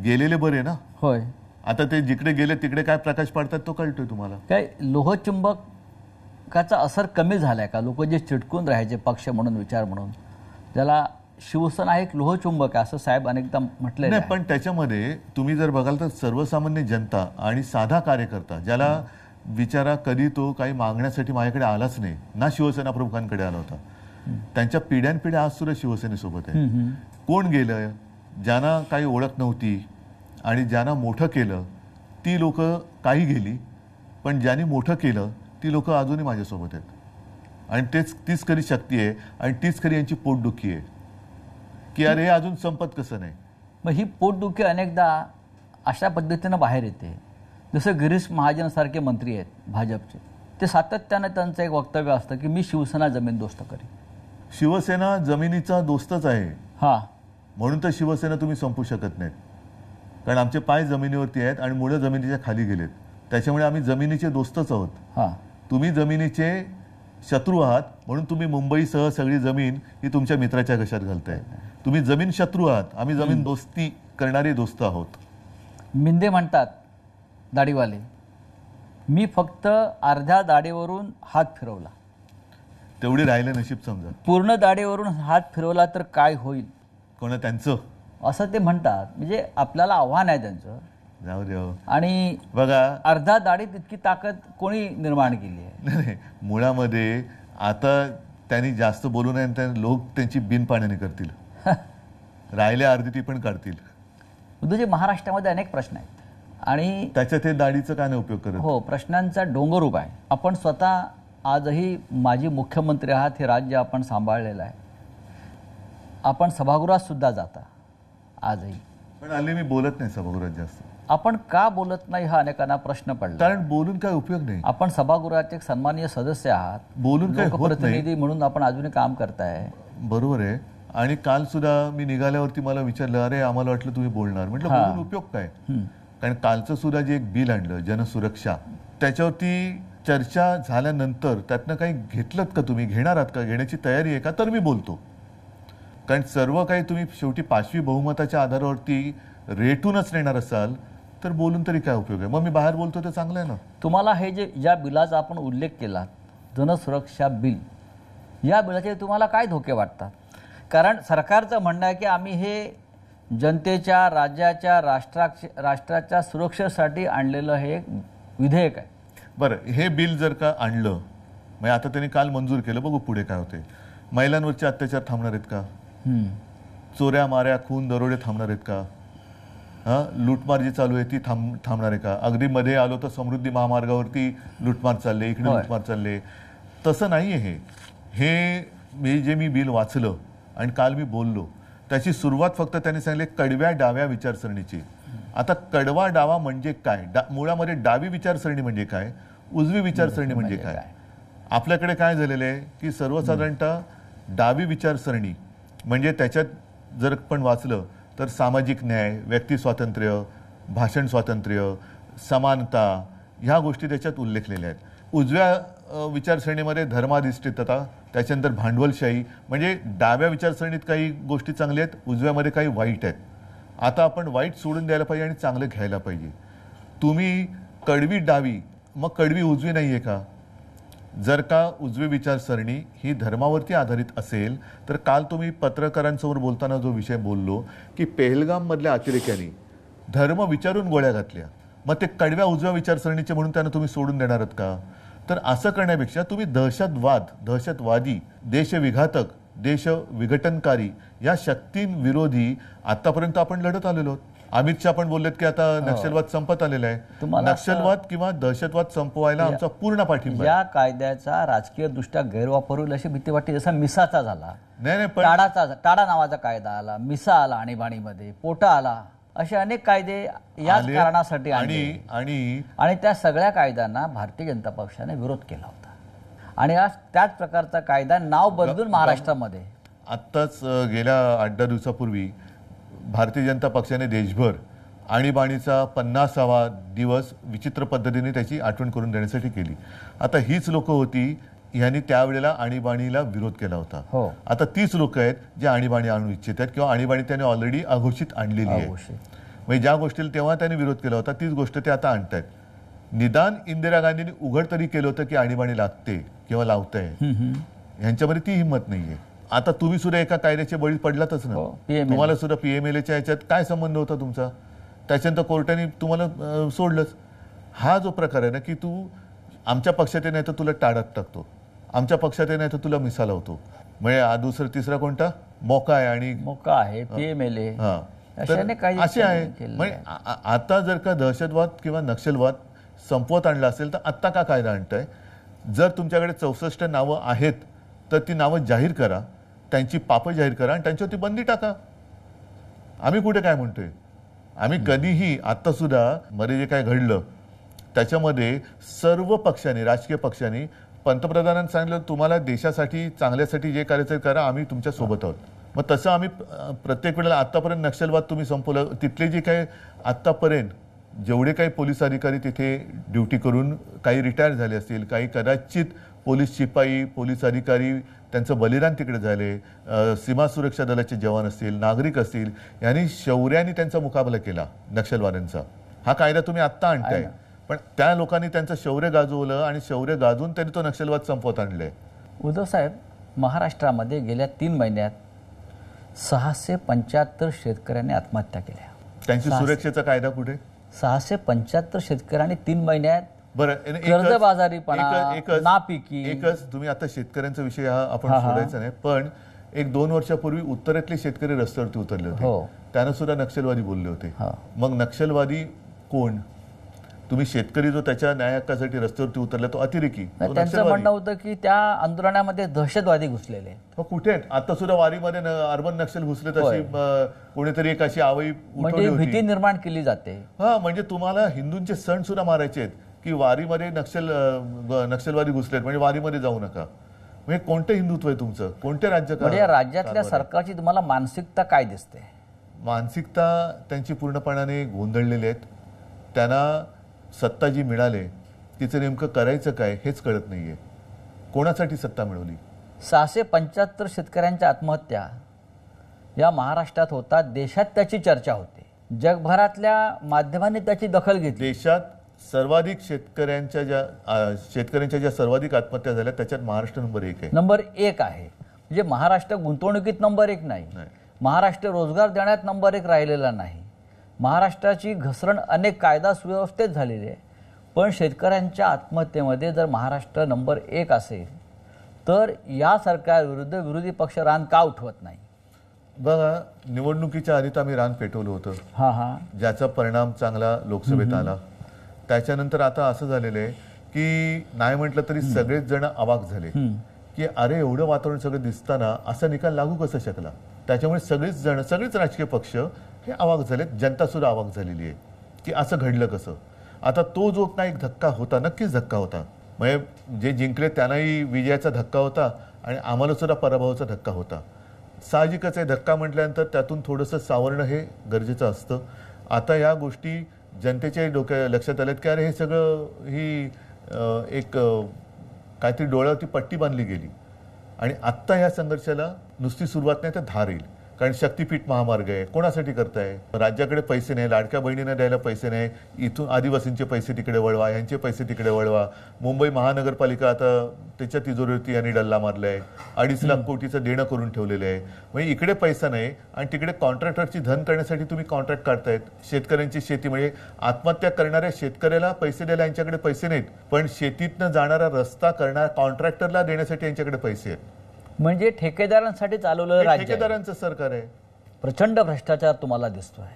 गेलेले बरे ना. होय, आता ते जिकडे गेले तिकडे काय प्रकाश पाडतात तो कळतोय तुम्हाला. काय लोहचुंबकाचा असर कमी झालाय का? लोक जे चिटकून राहायचे पक्ष म्हणून, विचार म्हणून, ज्याला शिवसेना एक लोहचुंबक आहे असं साहेब अनेकदा म्हटलंय. नाही, पण त्याच्यामध्ये तुम्ही जर बघाल तर सर्वसामान्य जनता आणि साधा कार्यकर्ता, ज्याला विचारा कधी तो काही मागण्यासाठी माझ्याकडे आलाच नाही ना, शिवसेना प्रमुखांकडे आला होता, त्यांच्या पिढ्यानपिढ्या आज सुद्धा शिवसेनेसोबत आहे. कोण गेलं? ज्यांना काही ओळख नव्हती आणि ज्यांना मोठं केलं ती लोक काही गेली, पण ज्यांनी मोठं केलं ती लोक अजूनही माझ्यासोबत आहेत. आणि तीच खरी शक्ती आहे आणि तीच खरी यांची पोटदुखी आहे की अरे हे अजून संपत कसं नाही. मग ही पोटदुखी अनेकदा अशा पद्धतीनं बाहेर येते. जसं गिरीश महाजनसारखे मंत्री आहेत भाजपचे, ते सातत्यानं त्यांचं एक वक्तव्य असतं की मी शिवसेना जमीनदोस्त करेन. शिवसेना जमिनीचा दोस्तच आहे. म्हणून तर शिवसेना तुम्ही संपू शकत नाहीत, कारण आमचे पाय जमिनीवरती आहेत आणि मुळे जमिनीच्या खाली गेलेत. त्याच्यामुळे आम्ही जमिनीचे दोस्तच आहोत. तुम्ही जमिनीचे शत्रू आहात, म्हणून तुम्ही मुंबईसह सगळी जमीन ही तुमच्या मित्राच्या घशात घालताय. तुम्ही जमीन शत्रू आहात, आम्ही जमीन दोस्ती करणारे दोस्त आहोत. मिंदे म्हणतात, दाढीवाले, मी फक्त अर्ध्या दाढीवरून हात फिरवला, तेवढे राहिले नशीब समजा. पूर्ण दाढीवरून हात फिरवला तर काय होईल? कोणा त्यांचं असं ते म्हणतात. म्हणजे आपल्याला आव्हान आहे त्यांचं. जाऊ दे. आणि बघा, अर्धा दाढीत इतकी ताकद कोणी निर्माण केली आहे? नाही, मुळामध्ये आता त्यांनी जास्त बोलू नये, लोक त्यांची बिन पाण्याने करतील. राहिल्या अर्धी ती पण काढतील. उद्धवजी, महाराष्ट्रामध्ये अनेक प्रश्न आहेत आणि त्याच्यात हे दाढीचं काय नाही उपयोग करत. हो, प्रश्नांचा डोंगर उभा आहे. आपण स्वतः आजही माजी मुख्यमंत्री आहात, हे राज्य आपण सांभाळलेलं आहे. आपण सभागृहात सुद्धा जाता आजही, पण हल्ली मी बोलत नाही सभागृहात जास्त. आपण का बोलत नाही हा अनेकांना प्रश्न पडला. कारण बोलून काय उपयोग नाही. आपण सभागृहाचे एक सन्माननीय सदस्य आहात, बोलून काय प्रतिनिधी म्हणून आपण अजूनही काम करताय. बरोबर आहे. आणि काल सुद्धा मी निघाल्यावरती मला विचारलं, अरे आम्हाला वाटलं तुम्ही बोलणार. म्हटलं बोलून उपयोग काय? कारण कालचं सुद्धा जे एक बिल आणलं जनसुरक्षा, त्याच्यावरती चर्चा झाल्यानंतर त्यातनं काही घेतलं का? तुम्ही घेणार आहात का? घेण्याची तयारी आहे का? तर मी बोलतो. कारण सर्व काही तुम्ही शेवटी 5वी बहुमताच्या आधारावरती रेटूनच नेणार असाल तर बोलून तरी काय उपयोग आहे? मग मी बाहेर बोलतो तर चांगलं आहे ना. तुम्हाला हे जे ज्या बिलाचा आपण उल्लेख केला, जनसुरक्षा बिल, या बिलाचे तुम्हाला काय धोके वाटतात? कारण सरकारचं म्हणणं आहे की आम्ही हे जनतेच्या, राज्याच्या, राष्ट्राच्या सुरक्षेसाठी आणलेलं हे एक विधेयक आहे. बरं, हे बिल जर का आणलं, म्हणजे आता त्यांनी काल मंजूर केलं, बघू पुढे काय होते. महिलांवरचे अत्याचार थांबणार आहेत का? चोऱ्या माऱ्या, खून, दरोडे थांबणार आहेत का? लूटमार जी चालू आहे ती थांबणार आहे का? अगदी मध्ये आलो तर समृद्धी महामार्गावरती लूटमार चालले, इकडे लूटमार चालले. तसं नाही आहे हे. जे मी बिल वाचलं आणि काल मी बोललो, त्याची सुरुवात फक्त त्यांनी सांगितले कडव्या डाव्या विचारसरणीची. आता कडवा डावा म्हणजे काय? मुळामध्ये डावी विचारसरणी म्हणजे काय? उजवी विचारसरणी म्हणजे काय? आपल्याकडे काय झालेलं आहे की सर्वसाधारणतः डावी विचारसरणी म्हणजे त्याच्यात जर पण वाचलं तर सामाजिक न्याय, व्यक्ती स्वातंत्र्य, भाषण स्वातंत्र्य, समानता ह्या गोष्टी त्याच्यात उल्लेखलेल्या आहेत. उजव्या विचारसरणीमध्ये धर्माधिष्ठितता, त्याच्यानंतर भांडवलशाही, म्हणजे डाव्या विचारसरणीत काही गोष्टी चांगल्या आहेत, उजव्यामध्ये काही वाईट आहेत. आता आपण वाईट सोडून द्यायला पाहिजे आणि चांगलं घ्यायला पाहिजे. तुम्ही कडवी डावी मग कडवी उजवी नाही आहे का? जर का उजवी विचारसरणी ही धर्मावरती आधारित असेल तर काल तुम्ही पत्रकारांसमोर बोलताना जो विषय बोललो की पेहलगाममधल्या अतिरेक्यांनी धर्म विचारून गोळ्या घातल्या, मग ते कडव्या उजव्या विचारसरणीचे म्हणून त्यांना तुम्ही सोडून देणार आहात का? तर असं करण्यापेक्षा तुम्ही दहशतवादी, देशविघातक, देश विघटनकारी या शक्तींविरोधी आतापर्यंत आपण लढत आलेलो आहोत. अमित शहा पण बोललेत की आता नक्षलवाद संपत आलेला आहे. नक्षलवाद किंवा दहशतवाद संपवायला आमचा पूर्ण पाठिंबा. या कायद्याचा राजकीय दृष्ट्या गैरवापर होईल अशी भीती वाटते. जसा मिसाचा झाला, नाही पण टाडा नावाचा कायदा आला, मिसा आला आणीबाणीमध्ये, पोटा आला, असे अनेक कायदे याच कारणासाठी आणि त्या सगळ्या कायद्यांना भारतीय जनता पक्षाने विरोध केला होता. आणि आज त्याच प्रकारचा कायदा नाव बदलून महाराष्ट्रामध्ये आत्ताच गेल्या 8-10 दिवसापूर्वी भारतीय जनता पक्षाने देशभर आणीबाणीचा 50वा दिवस विचित्र पद्धतीने त्याची आठवण करून देण्यासाठी केली. आता हीच लोक होती यांनी त्यावेळेला आणीबाणीला विरोध केला होता. आता तीच लोक आहेत जे आणीबाणी आणू इच्छित आहेत किंवा आणीबाणी त्यांनी ऑलरेडी अघोषित आणलेली आहे. म्हणजे ज्या गोष्टीला तेव्हा त्यांनी विरोध केला होता तीच गोष्ट ते आता आणतायत. निदान इंदिरा गांधींनी उघड तरी केलं होतं की आणीबाणी लागते किंवा लावताय, ह्यांच्यामध्ये ती हिंमत नाहीये. आता तुम्ही सुद्धा एका कायद्याचे बळी पडलातच ना. तुम्हाला सुद्धा PMLAच्या याच्यात काय संबंध होता तुमचा? त्याच्यानंतर कोर्टाने तुम्हाला सोडलंच. हा जो प्रकार आहे ना की तू आमच्या पक्षात नाही तर तुला टाळत टाकतो, आमच्या पक्षात नाही तर तुला मिसा लावतो, म्हणजे तिसरा कोणता मोका आहे आणि मोका आहे PMLA असे आहे. म्हणजे आता जर का दहशतवाद किंवा नक्षलवाद संपवत आणला असेल तर आत्ता का कायदा आणताय? जर तुमच्याकडे 64 नावं आहेत तर ती नावं जाहीर करा, त्यांची पापं जाहीर करा आणि त्यांच्यावरती बंदी टाका. आम्ही कुठे काय म्हणतोय? आम्ही कधीही आत्ता सुद्धा मध्ये जे काय घडलं त्याच्यामध्ये सर्व पक्षांनी, राजकीय पक्षांनी पंतप्रधानांनी सांगितलं तुम्हाला देशासाठी चांगल्यासाठी जे करायचं करा, आम्ही तुमच्या सोबत आहोत. मग तसं आम्ही प्रत्येक वेळेला आत्तापर्यंत नक्षलवाद तुम्ही संपवलं, तिथले जे काही आत्तापर्यंत जेवढे काही पोलीस अधिकारी तिथे ड्युटी करून काही रिटायर झाले असतील, काही कदाचित पोलीस शिपाई, पोलीस अधिकारी त्यांचं बलिदान तिकडे झाले, सीमा सुरक्षा दलाचे जवान असतील, नागरिक असतील, यांनी शौर्याने त्यांचा मुकाबला केला नक्षलवाद्यांचा. हा कायदा तुम्ही आत्ता आणताय, पण त्या लोकांनी त्यांचं शौर्य गाजवलं आणि शौर्य गाजवून त्यांनी तो नक्षलवाद संपवत आणलाय. उद्धव साहेब, महाराष्ट्रामध्ये गेल्या 3 महिन्यात 675 शेतकऱ्यांनी आत्महत्या केल्या. त्यांची सुरक्षेचा कायदा कुठे? 675 शेतकऱ्यांनी 3 महिन्यात बरं, कर्जबाजारीपणा, नापिकी. एकच तुम्ही आता शेतकऱ्यांचा विषय हा आपण सोडायचा नाही, पण 1-2 वर्षापूर्वी उत्तरेतले शेतकरी रस्त्यावरती उतरले होते, त्यांना सुद्धा नक्षलवादी बोलले होते. मग नक्षलवादी कोण? तुम्ही शेतकरी जो त्याच्या न्याय हक्कासाठी रस्त्यावरती उतरला तो अतिरेकी. त्यांचं म्हणणं होतं की त्या आंदोलनामध्ये दहशतवादी घुसलेले. कुठे आहेत? आता सुद्धा वारीमध्ये अर्बन नक्षल घुसले, तशी कोणीतरी एक अशी आवई म्हणजे भीती निर्माण केली जाते. म्हणजे तुम्हाला हिंदूंचे सण सुद्धा मारायचे आहेत की वारीमध्ये नक्षलवादी घुसलेत म्हणजे वारीमध्ये जाऊ नका. म्हणजे कोणतं हिंदुत्व आहे तुमचं? कोणते राज्य? म्हणजे राज्यातल्या सरकारची तुम्हाला मानसिकता काय दिसते? मानसिकता त्यांची पूर्णपणाने गोंधळलेली आहेत. त्यांना सत्ता जी मिळाली तिचं नेमकं करायचं काय हेच कळत नाहीये. कोणासाठी सत्ता मिळवली? 675 शेतकऱ्यांच्या आत्महत्या या महाराष्ट्रात होतात. देशात त्याची चर्चा होते, जगभरातल्या माध्यमांनी त्याची दखल घेतली. देशात सर्वाधिक शेतकऱ्यांच्या ज्या सर्वाधिक आत्महत्या झाल्या त्याच्यात महाराष्ट्र नंबर 1 आहे. नंबर 1 आहे. म्हणजे महाराष्ट्र गुंतवणुकीत नंबर 1 नाही, महाराष्ट्र रोजगार देण्यात नंबर 1 राहिलेला नाही. महाराष्ट्राची घसरण अनेक कायदा सुव्यवस्थेत झालेली आहे, पण शेतकऱ्यांच्या आत्महत्येमध्ये जर महाराष्ट्र नंबर 1 असेल तर या सरकारविरुद्ध विरोधी पक्ष रान का उठवत नाही? बघा, निवडणुकीच्या आधी तर आम्ही रान पेटवलं होतं, ज्याचा परिणाम चांगला लोकसभेत आला. त्याच्यानंतर आता असं झालेलं आहे की नाही म्हटलं तरी सगळेच जण अवाक झाले की अरे एवढं वातावरण सगळं दिसताना असा निकाल लागू कसा शकला. त्याच्यामुळे सगळेच राजकीय पक्ष हे अवाक झालेत, जनता सुद्धा अवाक झालेली आहे की असं घडलं कसं. आता तो जो काही एक धक्का होता, नक्कीच धक्का होता. म्हणजे जे जिंकले त्यांनाही विजयाचा धक्का होता आणि आम्हाला सुद्धा पराभवाचा धक्का होता. साहजिकच आहे, धक्का म्हटल्यानंतर त्यातून थोडंसं सावरणं हे गरजेचं असतं. आता या गोष्टी जनतेच्या डोक्या लक्षात आल्यात की अरे हे सगळं ही एक काहीतरी डोळ्यावरती पट्टी बांधली गेली आणि आत्ता या संघर्षाला नुसती सुरुवात नाही तर धार येईल. कारण शक्तीपीठ महामार्ग आहे, कोणासाठी करताय? राज्याकडे पैसे नाही, लाडक्या बहिणींना द्यायला पैसे नाही, इथून आदिवासींचे पैसे तिकडे वळवा, यांचे पैसे तिकडे वळवा. मुंबई महानगरपालिका आता त्याच्या तिजोरीवरती यांनी डल्ला मारलाय, 2.5 लाख कोटीचं देणं करून ठेवलेलं आहे. म्हणजे इकडे पैसा नाही आणि तिकडे कॉन्ट्रॅक्टरची धन करण्यासाठी तुम्ही कॉन्ट्रॅक्ट काढतायत. शेतकऱ्यांची शेती म्हणजे आत्महत्या करणाऱ्या शेतकऱ्याला पैसे द्यायला यांच्याकडे पैसे नाहीत, पण शेतीतनं जाणारा रस्ता करणाऱ्या कॉन्ट्रॅक्टरला देण्यासाठी यांच्याकडे पैसे आहेत. म्हणजे ठेकेदारांसाठी चालवलेलं राज्य आहे. ठेकेदारांचं सरकार आहे. प्रचंड भ्रष्टाचार तुम्हाला दिसतोय.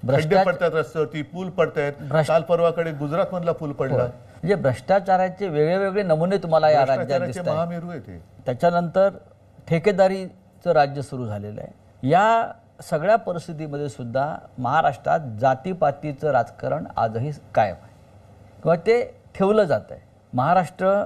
खड्डे पडतात रस्त्यावरती, पूल पडतायत. काल परवाकडे गुजरात मधला पूल पडला. म्हणजे भ्रष्टाचाराचे वेगळे नमुने तुम्हाला या राज्यात दिसतात. महामेरू आहे ते. त्याच्यानंतर ठेकेदारीचं राज्य सुरू झालेलं आहे. या सगळ्या परिस्थितीमध्ये सुद्धा महाराष्ट्रात जातीपातीचं राजकारण आजही कायम आहे किंवा ते ठेवलं जात आहे. महाराष्ट्र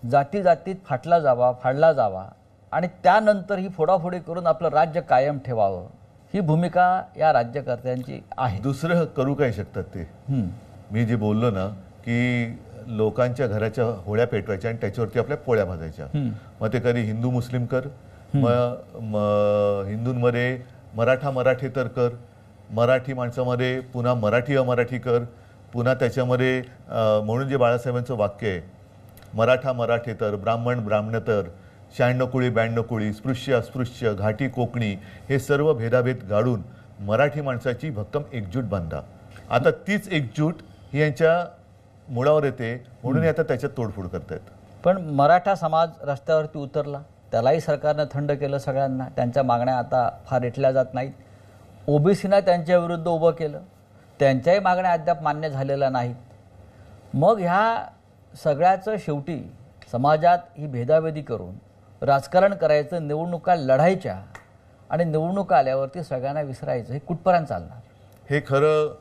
जातीत फाडला जावा आणि त्यानंतर ही फोडाफोडी करून आपलं राज्य कायम ठेवावं, ही भूमिका या राज्यकर्त्यांची आहे. दुसरं करू काय शकतात ते? मी जे बोललो ना की लोकांच्या घराच्या होळ्या पेटवायच्या आणि त्याच्यावरती आपल्या पोळ्या भाजायच्या. मग ते कधी हिंदू मुस्लिम कर, मग हिंदूंमध्ये मराठेतर कर, मराठी माणसामध्ये पुन्हा मराठी अमराठी कर, पुन्हा त्याच्यामध्ये म्हणून जे बाळासाहेबांचं वाक्य आहे, मराठेतर, ब्राह्मणेतर, 96 कुळी 92 कुळी, स्पृश्य अस्पृश्य, घाटी कोकणी, हे सर्व भेदाभेद गाडून मराठी माणसाची भक्कम एकजूट बांधा. आता तीच एकजूट ही यांच्या मुळावर येते म्हणून आता त्याच्यात तोडफोड करतायत. पण मराठा समाज रस्त्यावरती उतरला, त्यालाही सरकारनं थंड केलं सगळ्यांना. त्यांच्या मागण्या आता फार रेटल्या जात नाहीत. ओबीसीना त्यांच्या विरुद्ध उभं केलं, त्यांच्याही मागण्या अद्याप मान्य झालेल्या नाहीत. मग ह्या सगळ्याचं शेवटी समाजात ही भेदाभेदी करून राजकारण करायचं, निवडणुका लढायच्या आणि निवडणुका आल्यावरती सगळ्यांना विसरायचं, हे कुठपर्यंत चालणार? हे खरं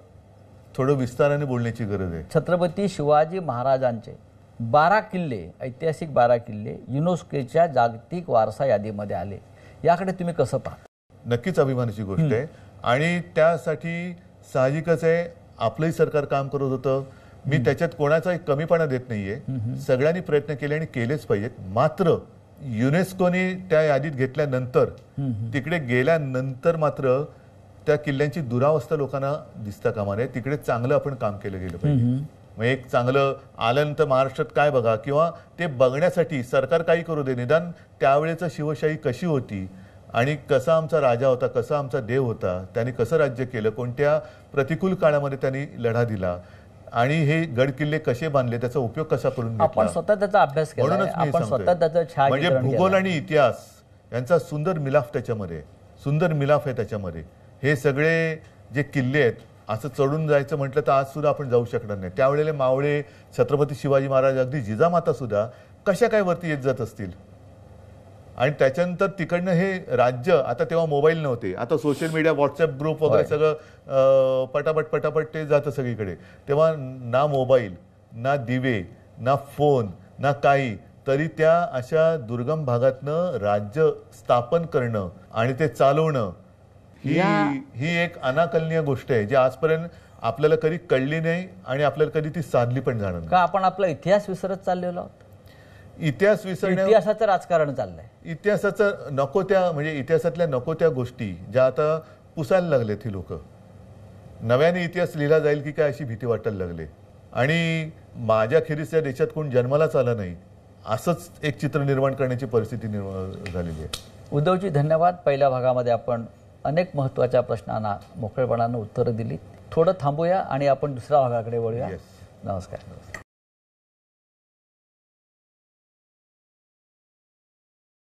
थोडं विस्ताराने बोलण्याची गरज आहे. छत्रपती शिवाजी महाराजांचे 12 किल्ले, ऐतिहासिक 12 किल्ले युनेस्कोच्या जागतिक वारसा यादीमध्ये आले. याकडे तुम्ही कसं पाहता? नक्कीच अभिमानाची गोष्ट आहे आणि त्यासाठी साहजिकच आहे आपलंही सरकार काम करत होतं. मी त्याच्यात कोणाचाही कमीपणा देत नाहीये. सगळ्यांनी प्रयत्न केले आणि केलेच पाहिजेत. मात्र युनेस्कोने त्या यादीत घेतल्यानंतर, तिकडे गेल्यानंतर मात्र त्या किल्ल्यांची दुरावस्था लोकांना दिसता कामा नये. तिकडे चांगलं आपण काम केलं गेलं पाहिजे. मग एक चांगलं आल्यानंतर महाराष्ट्रात काय बघा, किंवा ते बघण्यासाठी सरकार काही करू दे, निदान त्यावेळेचं शिवशाही कशी होती आणि कसा आमचा राजा होता, कसा आमचा देव होता, त्यांनी कसं राज्य केलं, कोणत्या प्रतिकूल काळामध्ये त्यांनी लढा दिला आणि हे गड किल्ले कसे बांधले, त्याचा उपयोग कसा करून घेतला. आपण स्वतः त्याचा अभ्यास केला, आपण स्वतः त्याचं म्हणजे भूगोल आणि इतिहास यांचा सुंदर मिलाफ त्याच्यामध्ये, सुंदर मिलाफ आहे त्याच्यामध्ये. हे सगळे जे किल्ले आहेत, असं चढून जायचं म्हटलं तर आज सुद्धा आपण जाऊ शकणार नाही. त्यावेळेला मावळे, छत्रपती शिवाजी महाराज, अगदी जिजामाता सुद्धा कशा काय वरती येत जात असतील. आणि त्याच्यानंतर तिकडनं हे राज्य, आता तेव्हा मोबाईल नव्हते, आता सोशल मीडिया, व्हॉट्सअप ग्रुप वगैरे सगळं पटापट ते जातं सगळीकडे. तेव्हा ना मोबाईल, ना दिवे, ना फोन, ना काही, तरी त्या अशा दुर्गम भागातनं राज्य स्थापन करणं आणि ते चालवणं ही एक अनाकलनीय गोष्ट आहे, जी आजपर्यंत आपल्याला कधी कळली नाही आणि आपल्याला कधी ती साधली पण जाणार नाही. का आपण आपला इतिहास विसरत चाललेलो आहोत? इतिहास विसरण्या, इतिहासाचं राजकारण चाललंय. इतिहासाचं नको त्या, म्हणजे इतिहासातल्या नको त्या गोष्टी ज्या आता पुसायला लागलेत ही लोक. नव्याने इतिहास लिहिला जाईल की काय अशी भीती वाटायला लागले. आणि माझ्या खेरीज या देशात कोण जन्मालाच आला नाही असंच एक चित्र निर्माण करण्याची परिस्थिती निर्माण झालेली आहे. उद्धवजी धन्यवाद. पहिल्या भागामध्ये आपण अनेक महत्त्वाच्या प्रश्नांना मोकळेपणानं उत्तरं दिली. थोडं थांबूया आणि आपण दुसऱ्या भागाकडे वळूया. नमस्कार.